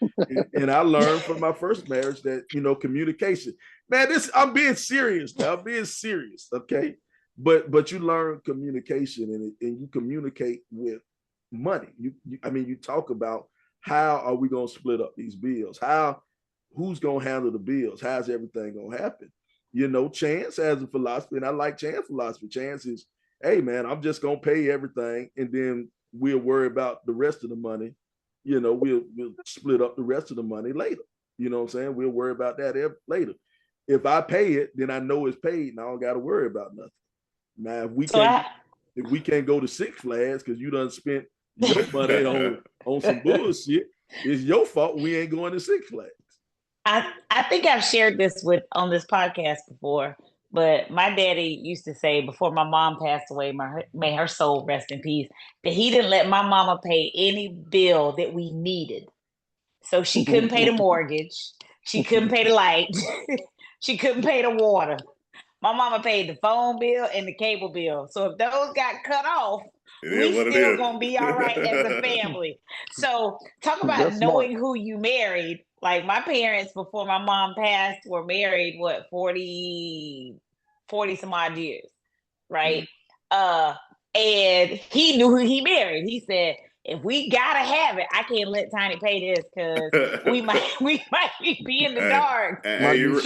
and I learned from my first marriage that communication. Man, I'm being serious now. I'm being serious. Okay. But you learn communication, and you communicate with money. You talk about, how are we going to split up these bills? Who's going to handle the bills? How's everything going to happen? Chance has a philosophy, and I like Chance philosophy. Chance is, hey man, I'm just going to pay everything, and then we'll worry about the rest of the money. We'll split up the rest of the money later. You know what I'm saying? We'll worry about that later. If I pay it, then I know it's paid, and I don't got to worry about nothing. Now, if we can't go to Six Flags because you done spent your money on some bullshit, it's your fault we ain't going to Six Flags. I think I've shared this on this podcast before, but my daddy used to say, before my mom passed away, may her soul rest in peace, that he didn't let my mama pay any bill that we needed. So she couldn't pay the mortgage. She couldn't pay the light. She couldn't pay the water. My mama paid the phone bill and the cable bill. So if those got cut off, we still gonna be all right as a family. So talk about That's knowing smart. who you married. Like my parents, before my mom passed, were married, 40 some odd years, right? And he knew who he married. He said, if we gotta have it, I can't let Tiny pay this because we might be in the dark. And you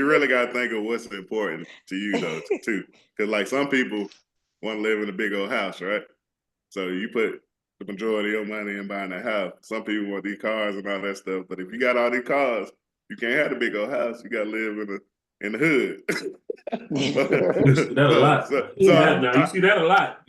really gotta think of what's important to you though, too. Because like some people want to live in a big old house, right? So you put the majority of your money in buying a house. Some people want these cars and all that stuff. But if you got all these cars, you can't have the big old house. You gotta live in the hood. You see that a lot. You see that a lot.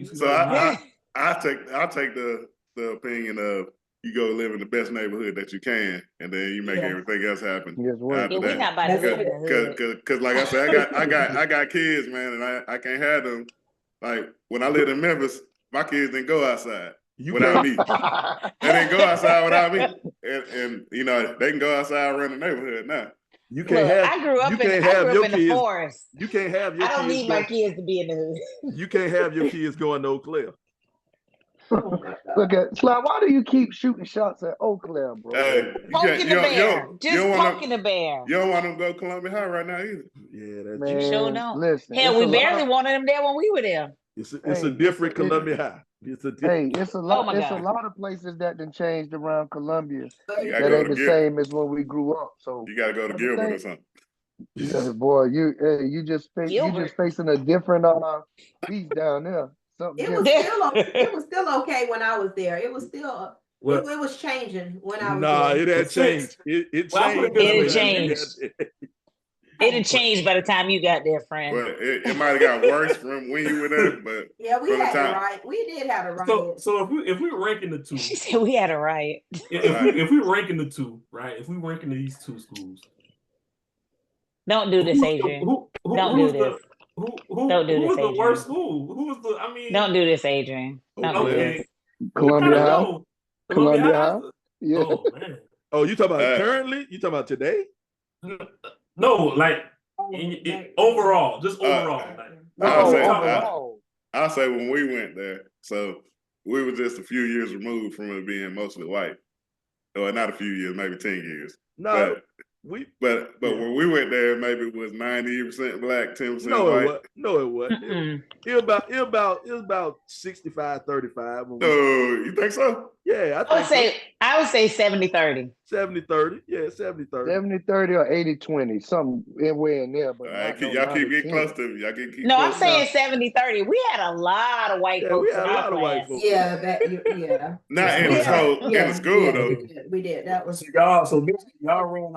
I'll take the opinion of you go live in the best neighborhood that you can, and then you make everything else happen. Yes, we're not about to live in the hood. Because like I said, I got kids, man, and I can't have them. Like when I lived in Memphis, my kids didn't go outside without me. They didn't go outside without me, and you know they can go outside around the neighborhood now. You can't have. I grew up in the forest. You can't have your. I don't need my kids to be in the hood. You can't have your kids going to Eau Claire. Look at Sly. Why do you keep shooting shots at Eau Claire, bro? Hey, poking the bear. Just poking the bear. You don't want them to go Columbia High right now either. Yeah, that's Man, you sure don't. Listen, hell, we barely wanted them there when we were there. It's a different Columbia High. It's a lot of places that done changed around Columbia that ain't the same as when we grew up. So you gotta go to Gilbert or something. Yeah, boy, you just facing a different beast down there. It was still okay when I was there. It was still it was changing when I was there. It had changed. It changed. It had changed. It had changed by the time you got there, friend. Well, it might have got worse from when you were there, but yeah, we had a right. We did have a right. So if we're ranking the two, she said we had a right. If we're ranking the two, right? If we're ranking these two schools, don't do this, Adrian. Don't do this. Don't do this, Who's the Adrian. worst school? Who's the? I mean, don't do this, Adrian. Don't do this. Columbia High. Columbia High. Yeah. Oh man. Oh, you talking about currently? You talking about today? No, like overall, just overall. I'll say when we went there, so we were just a few years removed from it being mostly white. Or not a few years, maybe 10 years. No, but when we went there, maybe it was 90% black, 10% white. No, it wasn't. It was about 65-35. No, you think so? Yeah, I would say 70-30. 70-30. Yeah, 70-30. 70-30 or 80-20. Somewhere in there. But y'all keep getting close to me. Y'all keep no, close I'm saying 70-30. We had a lot of white folks. We had a lot of white folks. Yeah, Not in the school though. We did. That was so basically y'all ran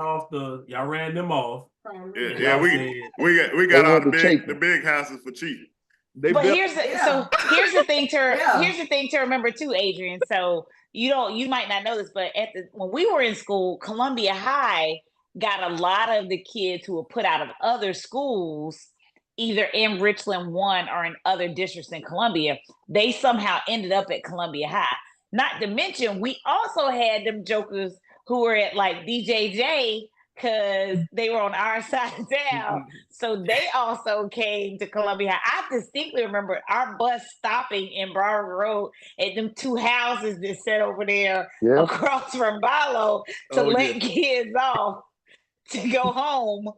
them off. Yeah, we got all the big houses for cheap. But here's the thing to remember too, Adrian. So you might not know this, but when we were in school, Columbia High got a lot of the kids who were put out of other schools, either in Richland 1 or in other districts in Columbia. They somehow ended up at Columbia High. Not to mention, we also had them jokers who were at like DJJ because they were on our side of town. So they also came to Columbia High. I distinctly remember our bus stopping in Broward Road at them two houses that sat over there across from Balo to let kids off to go home.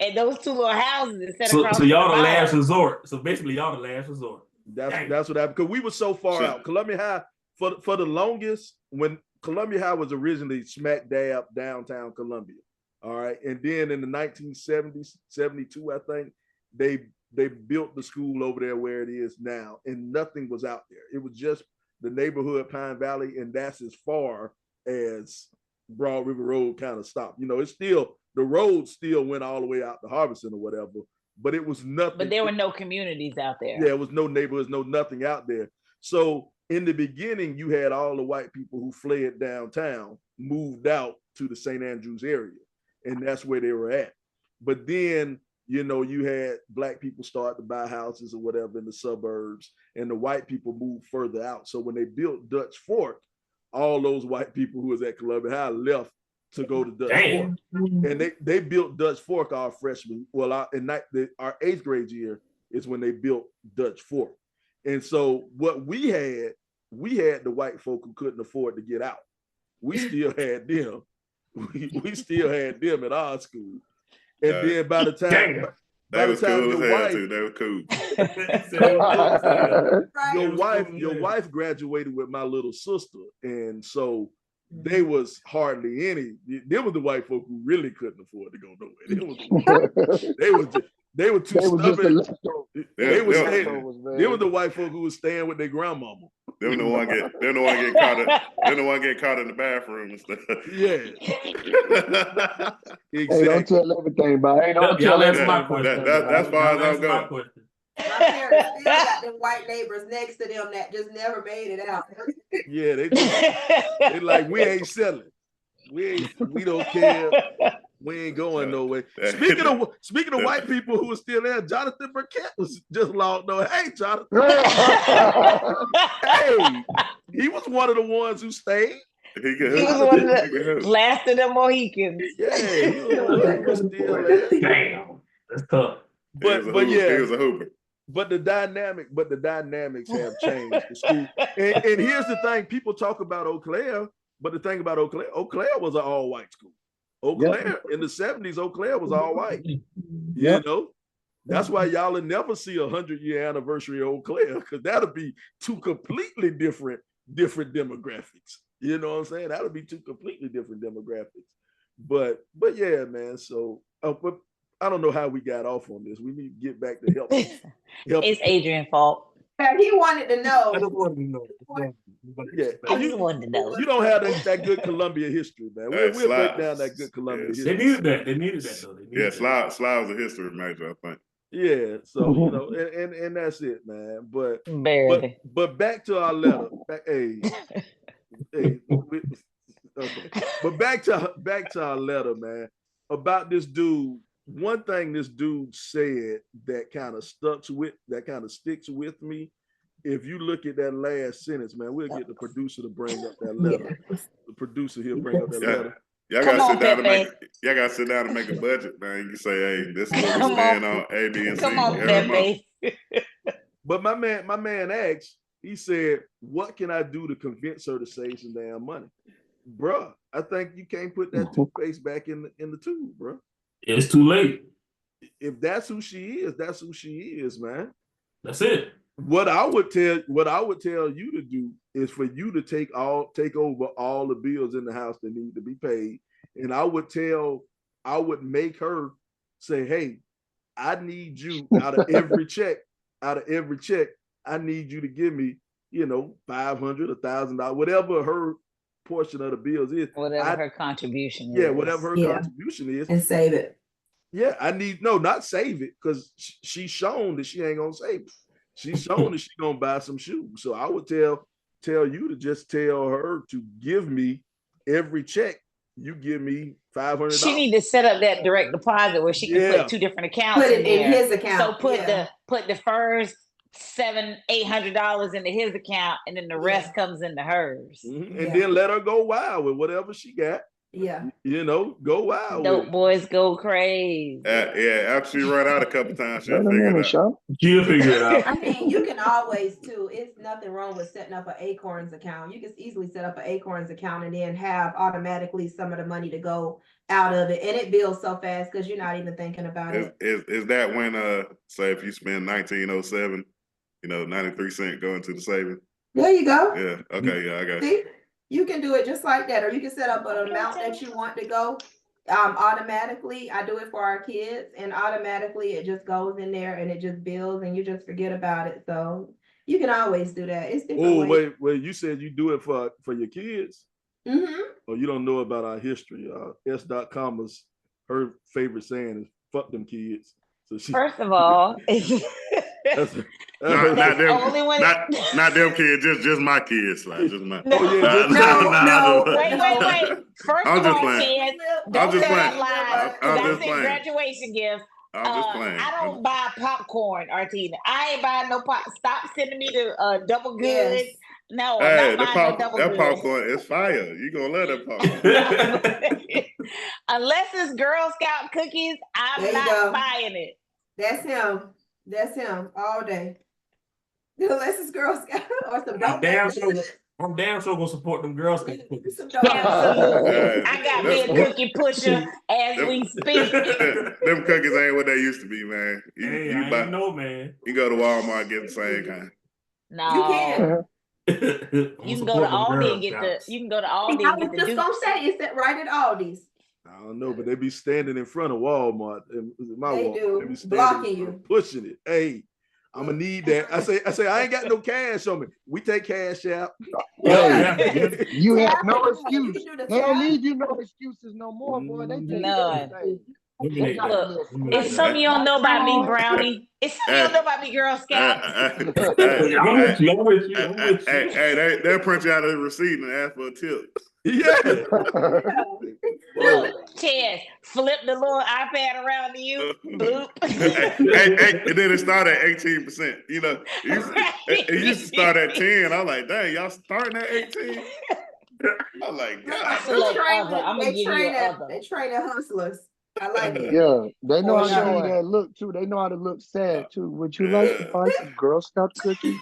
And those two little houses that sat across. So y'all the last resort. So basically y'all the last resort. That's what happened. Because we were so far out. Columbia High, for the longest, when Columbia High was originally smack dab downtown Columbia. All right. And then in the 1970s, 72, I think, they built the school over there where it is now, and nothing was out there. It was just the neighborhood, Pine Valley, and that's as far as Broad River Road kind of stopped. You know, it's still, the road still went all the way out to Harveston or whatever, but it was nothing. But there were no communities out there. Yeah, it was no neighborhoods, nothing out there. So in the beginning, you had all the white people who fled downtown, moved out to the St. Andrews area. And that's where they were at. But then, you know, you had black people start to buy houses or whatever in the suburbs, and the white people moved further out. So when they built Dutch Fork, all those white people who was at Columbia High left to go to Dutch Fork. And they built Dutch Fork our freshman. Well, our 8th grade year is when they built Dutch Fork. And so what we had the white folk who couldn't afford to get out. We still had them. We still had them at our school. And then by the time your wife graduated with my little sister, and so they was hardly any. They were the white folk who really couldn't afford to go nowhere. They were too stubborn. They were the white folk who was staying with their grandmama. They don't want to get caught. They don't want to get caught in the bathroom and stuff. Yeah, exactly. Hey, don't tell everything, but hey, don't tell everything. That's far as I'm going. My parents still got them white neighbors next to them that just never made it out. Yeah, they like, we ain't selling. We don't care. We ain't going nowhere. Speaking of white people who are still there, Jonathan Burkett was just logged on. Hey, Jonathan. Hey, he was one of the ones who stayed. He was one of the last of the Mohicans. Yeah, he was still there. Damn, that's tough. But yeah, he was a hooper. But the dynamics have changed the school. And here's the thing: people talk about Eau Claire, but the thing about Eau Claire was an all-white school. Eau Claire in the 70s, Eau Claire was all white. You know, that's why y'all will never see 100-year anniversary of Eau Claire, because that'll be two completely different demographics. You know what I'm saying? That'll be two completely different demographics. But yeah, man. So, but I don't know how we got off on this. We need to get back to help. It's Adrian's fault. He wanted to know. I just wanted to know. Yeah, I just wanted to know. You don't have that good Columbia history, man. We'll break down that good Columbia history. They needed that though. Sly was a history major, I think. Yeah, so you know, and that's it, man. But back to our letter. Okay. But back to our letter, man. About this dude. One thing this dude said that kind of sticks with me. If you look at that last sentence, man, we'll get the producer to bring up that letter. The producer, he'll bring up that letter. Y'all gotta sit down and make a budget, man. You say, hey, this is what we stand on A, B, and C. Come on, Pepe. But my man asked, he said, what can I do to convince her to save some damn money? Bruh, I think you can't put that toothpaste back in the tube, bruh. It's too late. If that's who she is, that's who she is, man. That's it. What I would tell you to do is for you to take over all the bills in the house that need to be paid. And I would make her say, hey, I need you out of every check, I need you to give me, $500, $1,000, whatever her portion of the bills is. Whatever her contribution is. Yeah, whatever her contribution is. And save it. Yeah, not save it, because she's shown that she ain't gonna save it. She's shown that she's gonna buy some shoes. So I would tell you to just tell her to give me every check. You give me $500. She need to set up that direct deposit where she can put two different accounts. Put it in his account. So put the first $700-800 into his account, and then the rest comes into hers. Mm-hmm. And then let her go wild with whatever she got. Yeah. Go wild. Dope boys go crazy. After she run out a couple times, she'll figure it out. I mean, you can always too. It's nothing wrong with setting up an Acorns account. You can easily set up an Acorns account and then have automatically some of the money to go out of it, and it builds so fast because you're not even thinking about it. Is that when say if you spend $19.07, 93 cents going to the savings? There you go. Yeah. Okay. Yeah, I got it. You can do it just like that, or you can set up an amount that you want to go automatically. I do it for our kids, and automatically it just goes in there and it just builds, and you just forget about it. So you can always do that. It's different ways. Wait, you said you do it for your kids? Mm-hmm. Or you don't know about our history. S.comma's her favorite saying is "fuck them kids." So first of all, not them kids, just my kids, like just my. No. Wait. First of all, kids, don't say that lie. That's a graduation gift. I'm just playing. I don't buy popcorn, Artina. I ain't buying no pop. Stop sending me the double goods. No, Hey, not buying no double that girls. popcorn is fire. You gonna love that popcorn. Unless it's Girl Scout cookies, I'm not buying it. That's him. That's him all day. Unless it's Girl Scout or some I'm damn sure gonna support them Girl Scout cookies. Absolutely. I got me a cookie pusher as we speak. Them cookies ain't what they used to be, man. I know, man. You go to Walmart and get the same kind. No. You can. You can go to Aldi and get the. You can go to Aldi and get the. I was just gonna say, is that right at Aldi's? I don't know, but they be standing in front of Walmart. They be blocking you, pushing it. Hey, I'm gonna need that. I say, I ain't got no cash on me. We take cash out. Hey, you have no excuse. They don't need you no excuses no more, boy. They take none. Look, it's something you don't know about me, Brownie. It's something you don't know about me, Girl Scout. I'm with you. Hey, they'll print you out a receipt and ask for a tip. Yeah. Look, Chaz, flip the little iPad around to you. Bloop. And then it started at 18%. You know, it used to start at 10. I'm like, dang, y'all starting at 18? I'm like, God. They train hustlers. I like it. Yeah, they know how to do that look too. They know how to look sad too. Would you like to buy some Girl Scout cookies?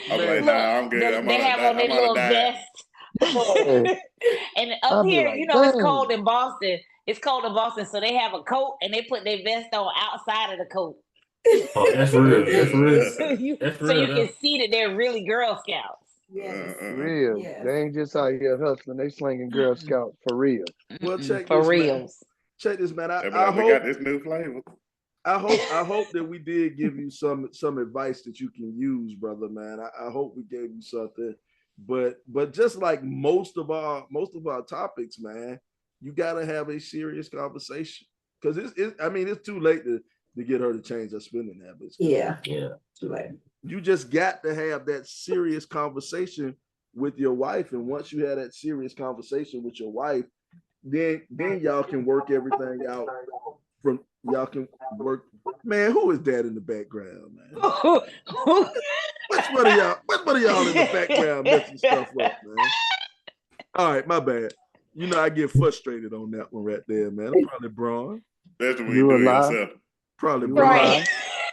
I'm like, nah, I'm good. They have on their little vest. And up here, like, it's cold in Boston. It's cold in Boston, so they have a coat and they put their vest on outside of the coat. Oh, that's real. That's real. So you can see that they're really Girl Scouts. Yes. Real. Yes. They ain't just out here hustling. They slinging Girl Scout for real. Well, check for this, real. Man. Check this, man. I hope we got this new flavor. I hope that we did give you some advice that you can use, brother, man. I hope we gave you something. But just like most of our topics, man, you gotta have a serious conversation. Because it's too late to get her to change her spending habits. Yeah. Too late. You just got to have that serious conversation with your wife. And once you have that serious conversation with your wife, then y'all can work everything out. Y'all can work. Man, who is that in the background, man? Which one of y'all in the background messing stuff up, man? All right, my bad. I get frustrated on that one right there, man. I'm probably Braun. That's when you do yourself. Probably right.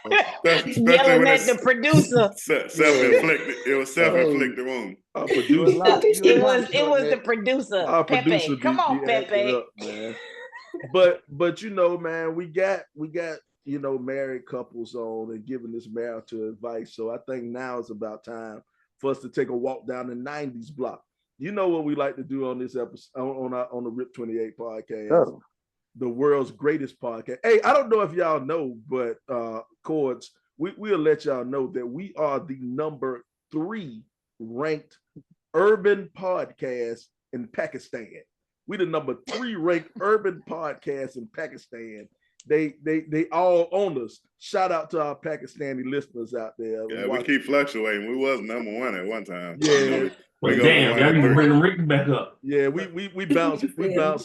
Yelling at the producer. Self-inflicted. It was self-inflicted wound. It was the producer. Our Pepe. Producer Come on, Pepe. Up, man. But man, we got married couples on and giving this marital advice. So I think now is about time for us to take a walk down the 90s block. You know what we like to do on this episode on the Rip 28 podcast, the world's greatest podcast. Hey, I don't know if y'all know, but Chords, we'll let y'all know that we are the number 3 ranked urban podcast in Pakistan. We the number 3 ranked urban podcast in Pakistan. They all own us. Shout out to our Pakistani listeners out there. Yeah, we keep fluctuating. We was number 1 at one time. Yeah. Damn, y'all need to bring the rating back up. Yeah, we bounce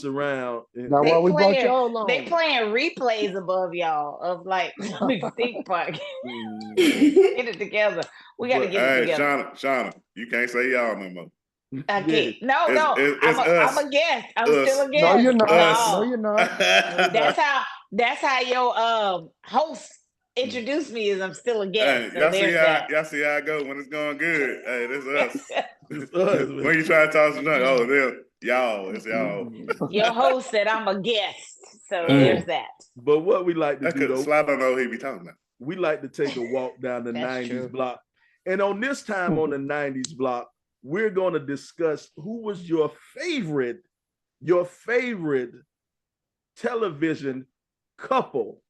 around. Now while we brought y'all on. They playing replays above y'all of like Mystique Park. Get it together. We gotta get it together. Shauna, you can't say y'all no more. Okay. No. I'm a guest. I'm still a guest. No, you're not. No, you're not. That's how your host introduced me as I'm still a guest. Hey, y'all see how I go when it's going good. Hey, this is us. When you try to talk to them, it's y'all. Your host said I'm a guest. So there's that. But what we like to do, I don't know who he be talking about. We like to take a walk down the 90s block. And on this time on the 90s block, we're going to discuss who was your favorite television couple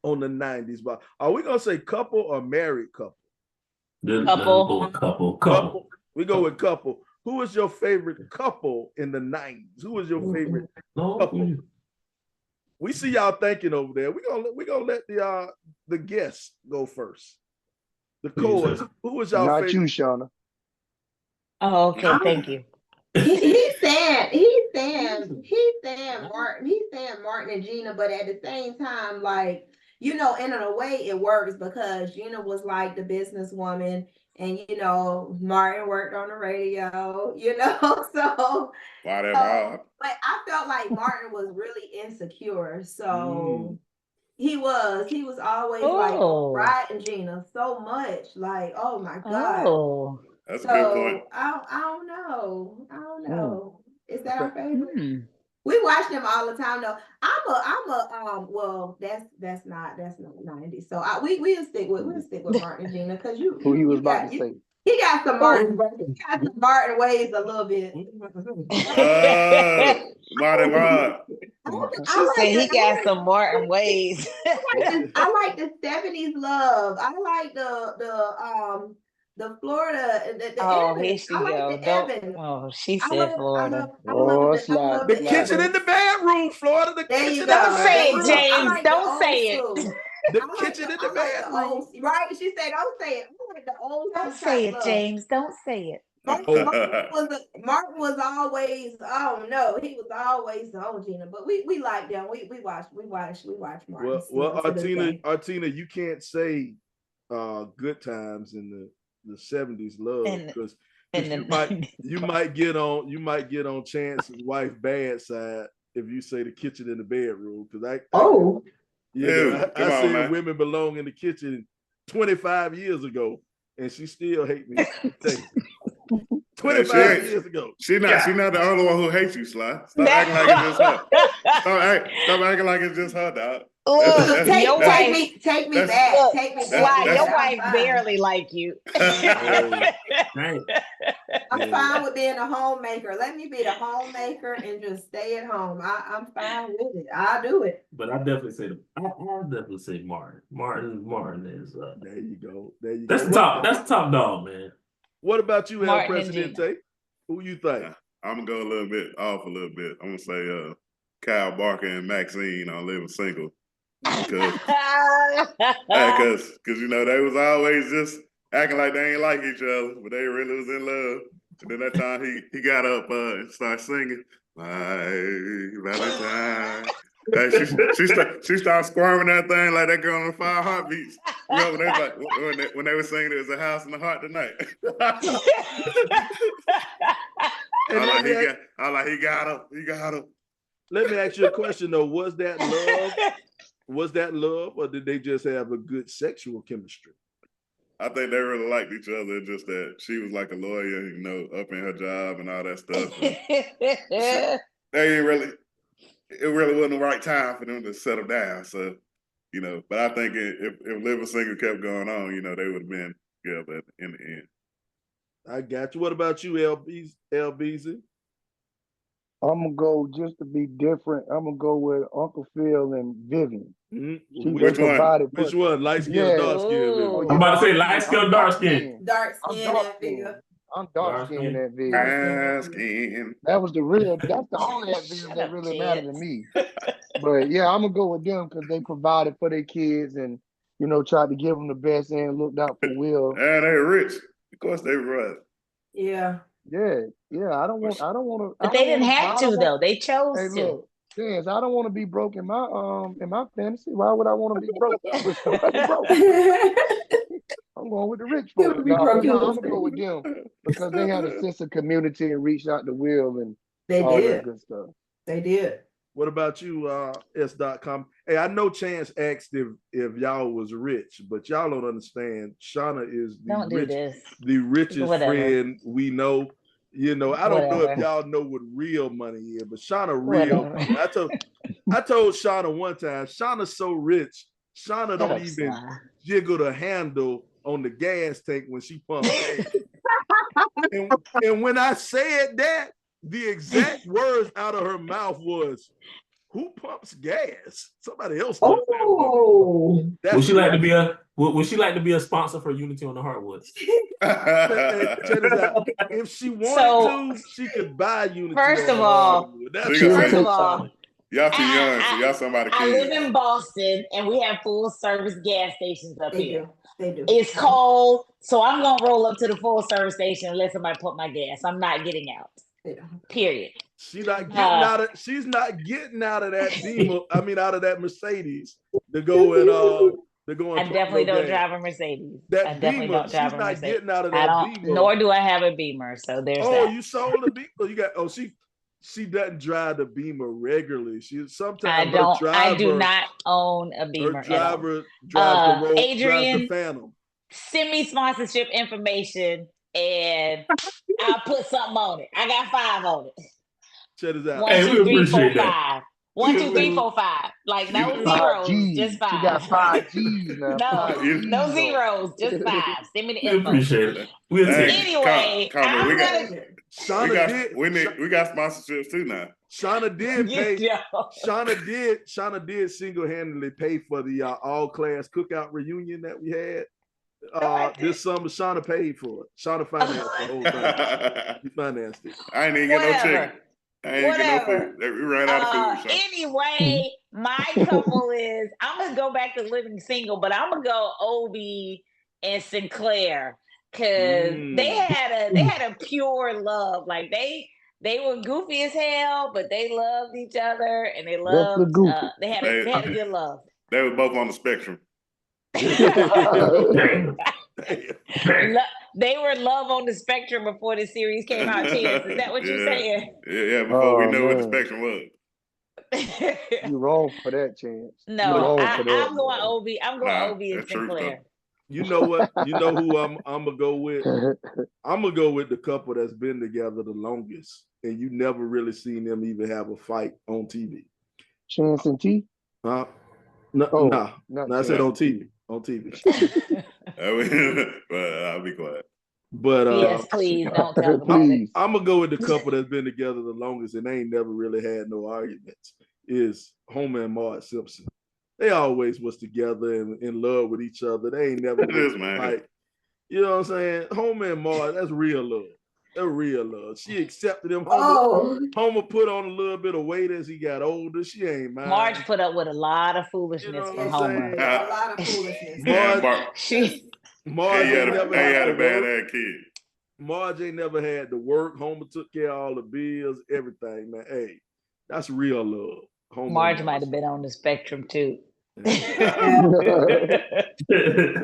on the 90s block. Are we going to say couple or married couple? Couple. We go with couple. Who was your favorite couple in the 90s? Who was your favorite couple? We see y'all thinking over there. We're gonna let the guests go first. The Chords. Who was y'all favorite? Not you, Shauna. Oh, okay. Thank you. He's saying Martin and Gina, but at the same time, like, in a way it works because Gina was like the businesswoman And Martin worked on the radio, so Whatever. but I felt like Martin was really insecure. So he was always like riding Gina so much. Like, oh my God. Oh. That's a good point. I don't know. Is that our favorite? We watch them all the time though. Well, that's not 90. So we'll stick with Martin and Gina because who he was about to say. He got some Martin ways a little bit. Martin Rod. She said he got some Martin ways. I like the 70s love. I like the Florida. Oh, here she go. Oh, she said Florida. The kitchen in the bedroom, Florida. The kitchen. Don't say it, James. Don't say it. The kitchen in the bedroom. Right? She said, "Don't say it." Like the old. Don't say it, James. Don't say it. Martin was always. Oh no, he was always on Gina. But we like them. We watch Martin. Well, Artina, you can't say good times in the 70s love because you might get on Chance's wife bad side if you say the kitchen in the bedroom because I said women belong in the kitchen 25 years ago and she still hate me. 25 years ago. She's not the only one who hates you, Sly. Stop acting like it's just her. Stop acting like it's just her, dog. Take me back. Take me back. Your wife barely like you. I'm fine with being a homemaker. Let me be the homemaker and just stay at home. I'm fine with it. I'll do it. But I'll definitely say Martin. Martin is there you go. That's the top dog, man. What about you, El Presidente? Who you think? I'm gonna go a little bit. I'm gonna say Kyle Barker and Maxine on Living Single. Because they was always just acting like they ain't like each other, but they really was in love. And then that time he got up and started singing, "My Valentine." She started squirming that thing like that girl on the 5 Heartbeats. You know, when they were singing "There's a House in the Heart Tonight." He got her. Let me ask you a question though. Was that love, or did they just have a good sexual chemistry? I think they really liked each other. Just that she was like a lawyer, up in her job and all that stuff. It really wasn't the right time for them to settle down. So, but I think if Living Single kept going on, they would have been together in the end. I got you. What about you, LBZ? I'm gonna go just to be different. I'm gonna go with Uncle Phil and Vivian. Mm-hmm. Which one? Light skin, dark skin? I'm about to say light skin, dark skin. Dark skin, that video. I'm dark skin in that video. Dark skin. That's the only video that really mattered to me. But yeah, I'm gonna go with them because they provided for their kids and tried to give them the best and looked out for Will. And they're rich. Of course they were right. Yeah. I don't want to. But they didn't have to though. They chose to. Look, yes, I don't want to be broke in my fantasy. Why would I want to be broke? I'm going with the rich folks. I'm gonna go with them because they had a sense of community and reached out to Will and all that good stuff. They did. What about you, S.com? Hey, I know Chance asked if y'all was rich, but y'all don't understand. Shauna is the richest friend we know. I don't know if y'all know what real money is, but Shauna real. I told Shauna one time, Shauna's so rich, Shauna don't even jiggle the handle on the gas tank when she pumps gas. and when I said that, the exact words out of her mouth was, "Who pumps gas? Somebody else." Would she like to be a sponsor for Unity on the Hardwood? If she wanted to, she could buy Unity. First of all, y'all too young, so y'all somebody. I live in Boston, and we have full service gas stations up here. They do. It's cold, so I'm gonna roll up to the full service station and let somebody pump my gas. I'm not getting out. Yeah. Period. She's not getting out of that Beamer. I mean, out of that Mercedes to go They're going. I definitely don't drive a Mercedes. That I definitely Beamer, don't drive a she's not Mercedes. getting out of I that don't, Beamer. nor do I have a Beamer. So there's Oh, that. you sold a Beamer. You got. Oh, she doesn't drive the Beamer regularly. She sometimes I do not own a Beamer. Her driver drives the Adrian, drives the Phantom. Send me sponsorship information and I'll put something on it. I got 5 on it. Check this out. 1, 2, 3, 4, 5. 1, 2, 3, 4, 5. Like no zeros, just 5. She got 5 G's now. No zeros, just 5. Send me the info. We appreciate it. Anyway, we got sponsorships too now. Shauna did single-handedly pay for the all-class cookout reunion that we had this summer. Shauna paid for it. Shauna financed the whole thing. She financed it. I ain't even get no chicken. I ain't get no food. We ran out of food. Anyway, my couple is, I'm gonna go back to living single, but I'm gonna go Obi and Sinclair because they had a pure love. Like they were goofy as hell, but they loved each other and they loved. They had a good love. They were both on the spectrum. They were love on the spectrum before the series came out. Chance, is that what you're saying? Yeah, before we know what the spectrum was. You wrong for that, Chance. No, I'm going Obi. I'm going Obi and Sinclair. You know what? You know who I'm gonna go with? I'm gonna go with the couple that's been together the longest, and you never really seen them even have a fight on TV. Chance and T? No, I said on TV. On TV. But I'll be quiet. But yes, please don't tell them. I'm gonna go with the couple that's been together the longest and they ain't never really had no arguments. Is Homer and Marge Simpson. They always was together and in love with each other. They ain't never like, you know what I'm saying? Homer and Marge, that's real love. That's real love. She accepted him. Homer put on a little bit of weight as he got older. She ain't mind. Marge put up with a lot of foolishness from Homer. A lot of foolishness. Marge ain't never had a bad kid. Marge ain't never had to work. Homer took care of all the bills, everything, man. Hey, that's real love. Homer Marge might have been on the spectrum too.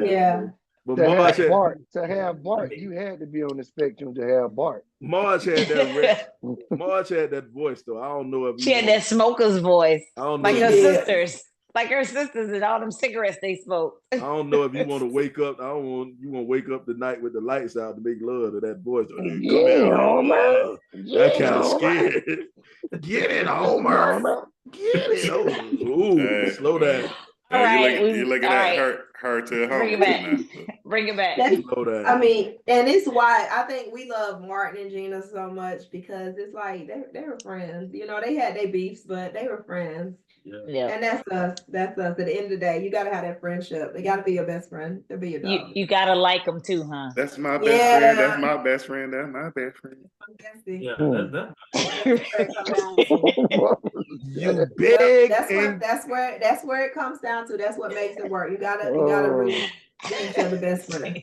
Yeah. But to have Bart, you had to be on the spectrum to have Bart. Marge had that Marge had that voice though. I don't know if she had that smoker's voice. I don't know like her sisters. Like her sisters and all them cigarettes they smoked. I don't know if you want to wake up. You want to wake up the night with the lights out to make love to that voice. Yeah, Homer. That kind of scared. Get it, Homer. Get it. Ooh, slow down. All right, you're looking at her to Homer. Bring it back. Bring it back. Slow down. I mean, and it's why I think we love Martin and Gina so much because it's like they were friends. You know, they had their beefs, but they were friends. Yeah. And that's us. That's us. At the end of the day, you gotta have that friendship. They gotta be your best friend. They'll be your dog. You gotta like them too, huh? That's my best friend. That's my best friend. That's my best friend. Yeah, that's where it comes down to. That's what makes it work. You gotta really be each other best friend.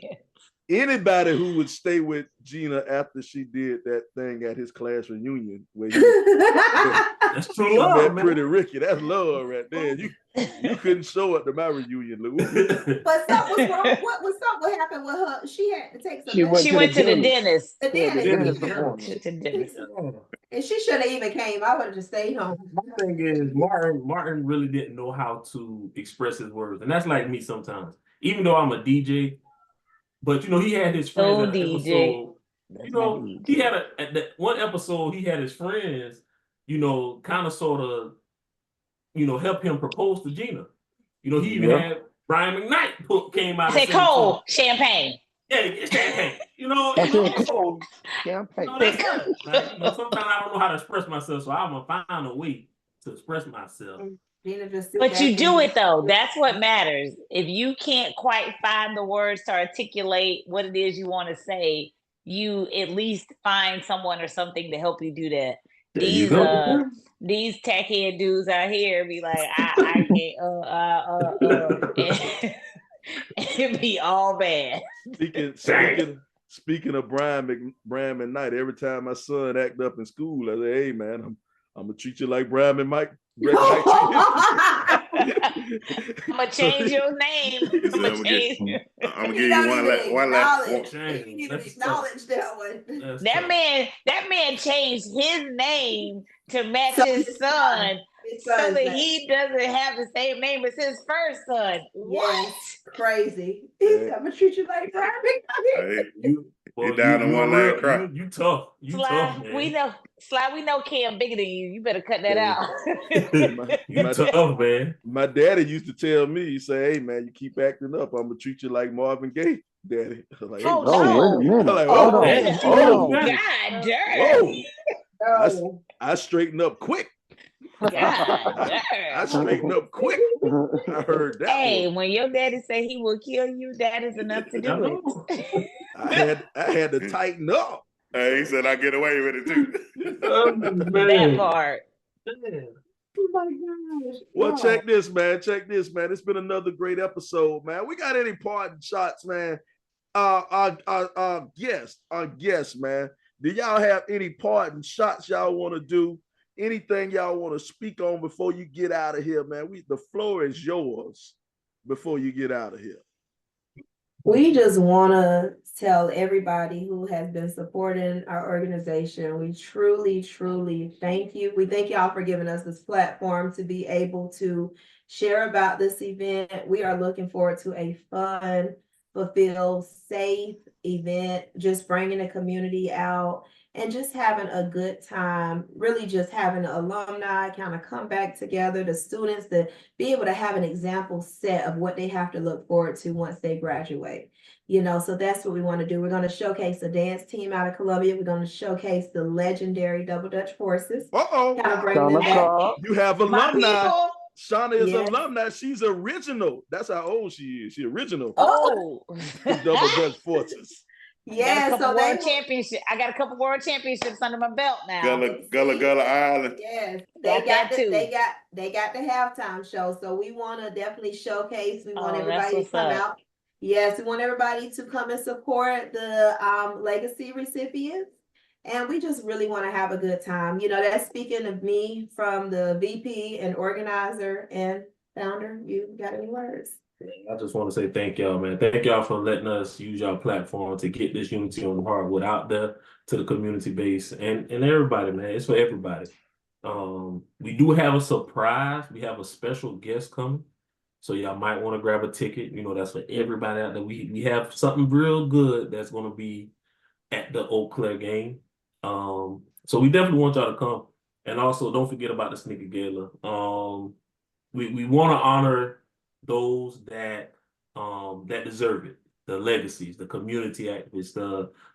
Anybody who would stay with Gina after she did that thing at his class reunion where that's true love, man. Pretty Ricky, that's love right there. You couldn't show up to my reunion, Lou. But something was wrong. What happened with her? She had to take some. She went to the dentist. The dentist. And she shouldn't have even came. I would have just stayed home. My thing is Martin really didn't know how to express his words, and that's like me sometimes. Even though I'm a DJ. But you know, he had his friends. Episode, you know, he had one episode. He had his friends, you know, kind of sort of, you know, help him propose to Gina. You know, he even had Brian McKnight came out. I said, Cole, champagne. Yeah, it's champagne. You know, Cole, champagne. You know, sometimes I don't know how to express myself, so I'm gonna find a way to express myself. But you do it though. That's what matters. If you can't quite find the words to articulate what it is you want to say, you at least find someone or something to help you do that. These tech head dudes out here be like, I can't it'd be all bad. Speaking of Brian McKnight, every time my son act up in school, I say, hey man, I'm gonna treat you like Brian and Mike. I'm gonna change your name. He said, I'm gonna give you one last. He didn't even acknowledge that one. That man changed his name to match his son. So that he doesn't have the same name as his first son. What? Crazy. He's gonna treat you like garbage. You down in one leg crop. You tough. You tough, man. We know Cam bigger than you. You better cut that out. You tough, man. My daddy used to tell me, he say, "Hey man, you keep acting up, I'm gonna treat you like Marvin Gaye, daddy." Like, no. Wait a minute. Like, God damn. I straighten up quick. I straighten up quick. I heard that. Hey, when your daddy say he will kill you, that is enough to do it. I had to tighten up. He said I get away with it too. That part. Oh my gosh. Well, check this, man. It's been another great episode, man. We got any parting shots, man? Our guest, man. Do y'all have any parting shots y'all want to do? Anything y'all want to speak on before you get out of here, man? The floor is yours before you get out of here. We just want to tell everybody who has been supporting our organization, we truly, truly thank you. We thank y'all for giving us this platform to be able to share about this event. We are looking forward to a fun, fulfilled, safe event, just bringing the community out and just having a good time, really just having the alumni kind of come back together, the students to be able to have an example set of what they have to look forward to once they graduate. You know, so that's what we want to do. We're going to showcase the dance team out of Columbia. We're going to showcase the legendary Double Dutch Forces. Kind of bring them back. You have alumni. Shauna is alumni. She's original. That's how old she is. She's original. Oh, Double Dutch Forces. Yeah, so world championship. I got a couple world championships under my belt now. Gullah Island. Yes, they got the halftime show. So we want to definitely showcase. We want everybody to come out. Yes, we want everybody to come and support the legacy recipients. And we just really want to have a good time. You know, that's speaking of me from the VP and organizer and founder. You got any words? I just want to say thank y'all, man. Thank y'all for letting us use y'all platform to get this Unity on the Hardwood out there to the community base and everybody, man. It's for everybody. We do have a surprise. We have a special guest coming. So y'all might want to grab a ticket. You know, that's for everybody out there. We have something real good that's going to be at the Eau Claire game. So we definitely want y'all to come. And also don't forget about the sneaker gala. We want to honor those that deserve it, the legacies, the community activists,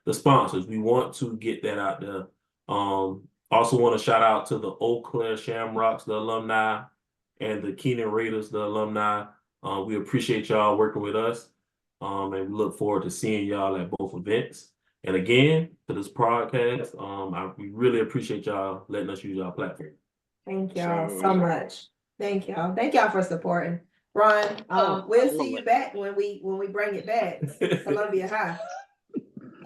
the sponsors. We want to get that out there. Also want to shout out to the Eau Claire Shamrocks, the alumni, and the Keenan Raiders, the alumni. We appreciate y'all working with us, and we look forward to seeing y'all at both events. And again, to this podcast, we really appreciate y'all letting us use our platform. Thank y'all so much. Thank y'all. Thank y'all for supporting. Ron, we'll see you back when we bring it back. Columbia High.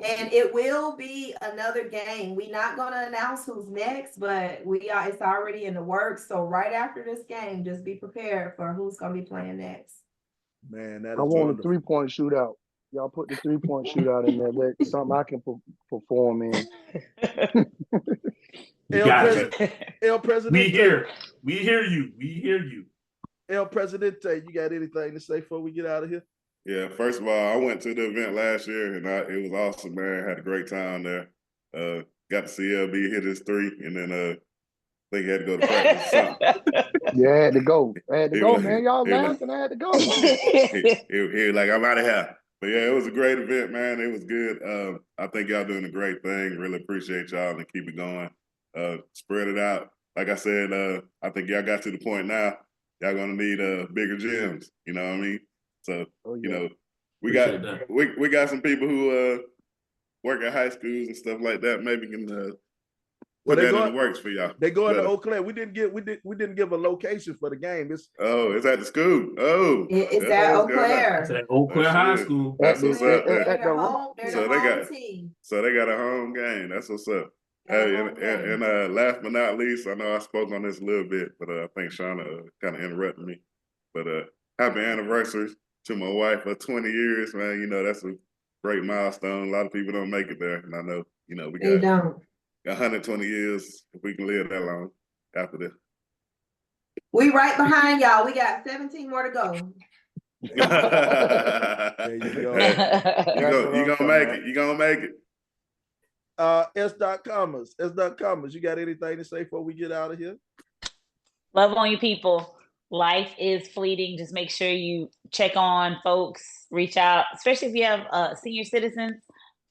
And it will be another game. We're not gonna announce who's next, but it's already in the works. So right after this game, just be prepared for who's gonna be playing next. Man, that is I want a 3-point shootout. Y'all put the 3-point shootout in there. That's something I can perform in. El Presidente. We hear you. El Presidente, you got anything to say before we get out of here? Yeah, first of all, I went to the event last year and it was awesome, man. Had a great time there. Got to see LB hit his 3, and then I think he had to go to practice or something. Yeah, I had to go. Man. Y'all laughing, I had to go. He was like, I'm out of here. But yeah, it was a great event, man. It was good. I think y'all doing a great thing. Really appreciate y'all and keep it going. Spread it out. Like I said, I think y'all got to the point now. Y'all gonna need bigger gyms. You know what I mean? So you know, we got some people who work at high schools and stuff like that. Maybe can put that in the works for y'all. They going to Eau Claire. We didn't give a location for the game. It's at the school. Oh, it's at Eau Claire. It's at Eau Claire High School. That's what's up. So they got a home game. That's what's up. And last but not least, I know I spoke on this a little bit, but I think Shauna kind of interrupted me. But happy anniversary to my wife for 20 years, man. You know, that's a great milestone. A lot of people don't make it there. And I know, you know, we got 120 years if we can live that long after this. We right behind y'all. We got 17 more to go. There you go. You're gonna make it. You're gonna make it. S.Commas. S.Commas. You got anything to say before we get out of here? Love on you people. Life is fleeting. Just make sure you check on folks, reach out, especially if you have senior citizens,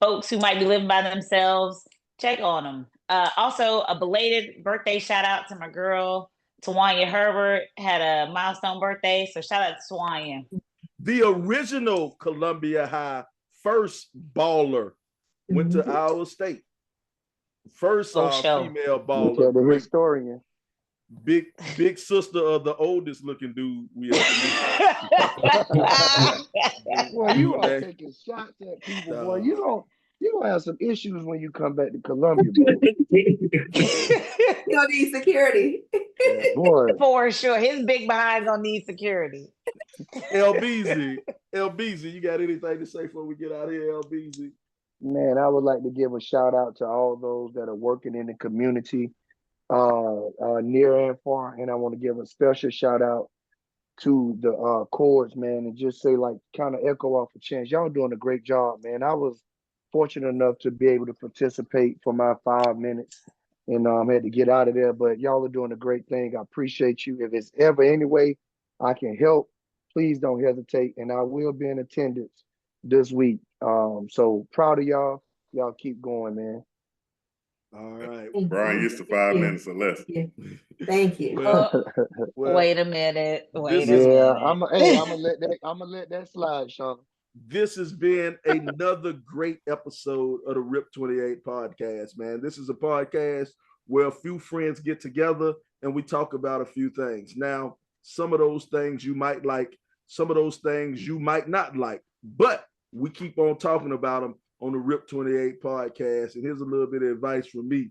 folks who might be living by themselves, check on them. Also, a belated birthday shout out to my girl, Tawanya Herbert, had a milestone birthday. So shout out to Tawanya. The original Columbia High first baller went to Iowa State. First female baller. The historian. Big sister of the oldest looking dude we ever Boy, you are taking shots at people, boy. You gonna have some issues when you come back to Columbia, boy. You gonna need security. Yeah, boy. For sure. His big behind gonna need security. LBZ, you got anything to say before we get out of here, LBZ? Man, I would like to give a shout out to all those that are working in the community, near and far, and I want to give a special shout out to the Chords, man, and just say, like, kind of echo off a chance. Y'all doing a great job, man. I was fortunate enough to be able to participate for my 5 minutes, and had to get out of there. But y'all are doing a great thing. I appreciate you. If it's ever any way I can help, please don't hesitate, and I will be in attendance this week. So proud of y'all. Y'all keep going, man. All right. Brian used to 5 minutes or less. Thank you. Wait a minute. I'm gonna let that slide, Sean. This has been another great episode of the Rip 28 podcast, man. This is a podcast where a few friends get together and we talk about a few things. Now, some of those things you might like, some of those things you might not like, but we keep on talking about them on the Rip 28 podcast. And here's a little bit of advice from me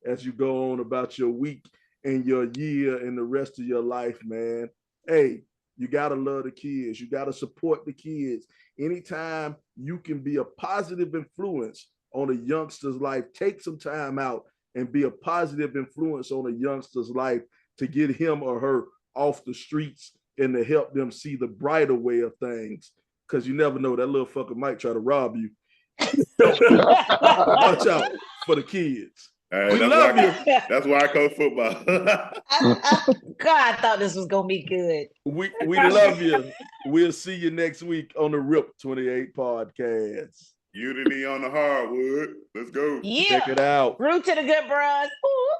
as you go on about your week and your year and the rest of your life, man. Hey, you got to love the kids. You got to support the kids. Anytime you can be a positive influence on a youngster's life, take some time out and be a positive influence on a youngster's life to get him or her off the streets and to help them see the brighter way of things. Because you never know, that little fucker might try to rob you. Watch out for the kids. Hey, we love you. That's why I coach football. God, I thought this was gonna be good. We love you. We'll see you next week on the Rip 28 podcast. Unity on the hardwood. Let's go. Yeah. Check it out. Root to the good bros. Ooh.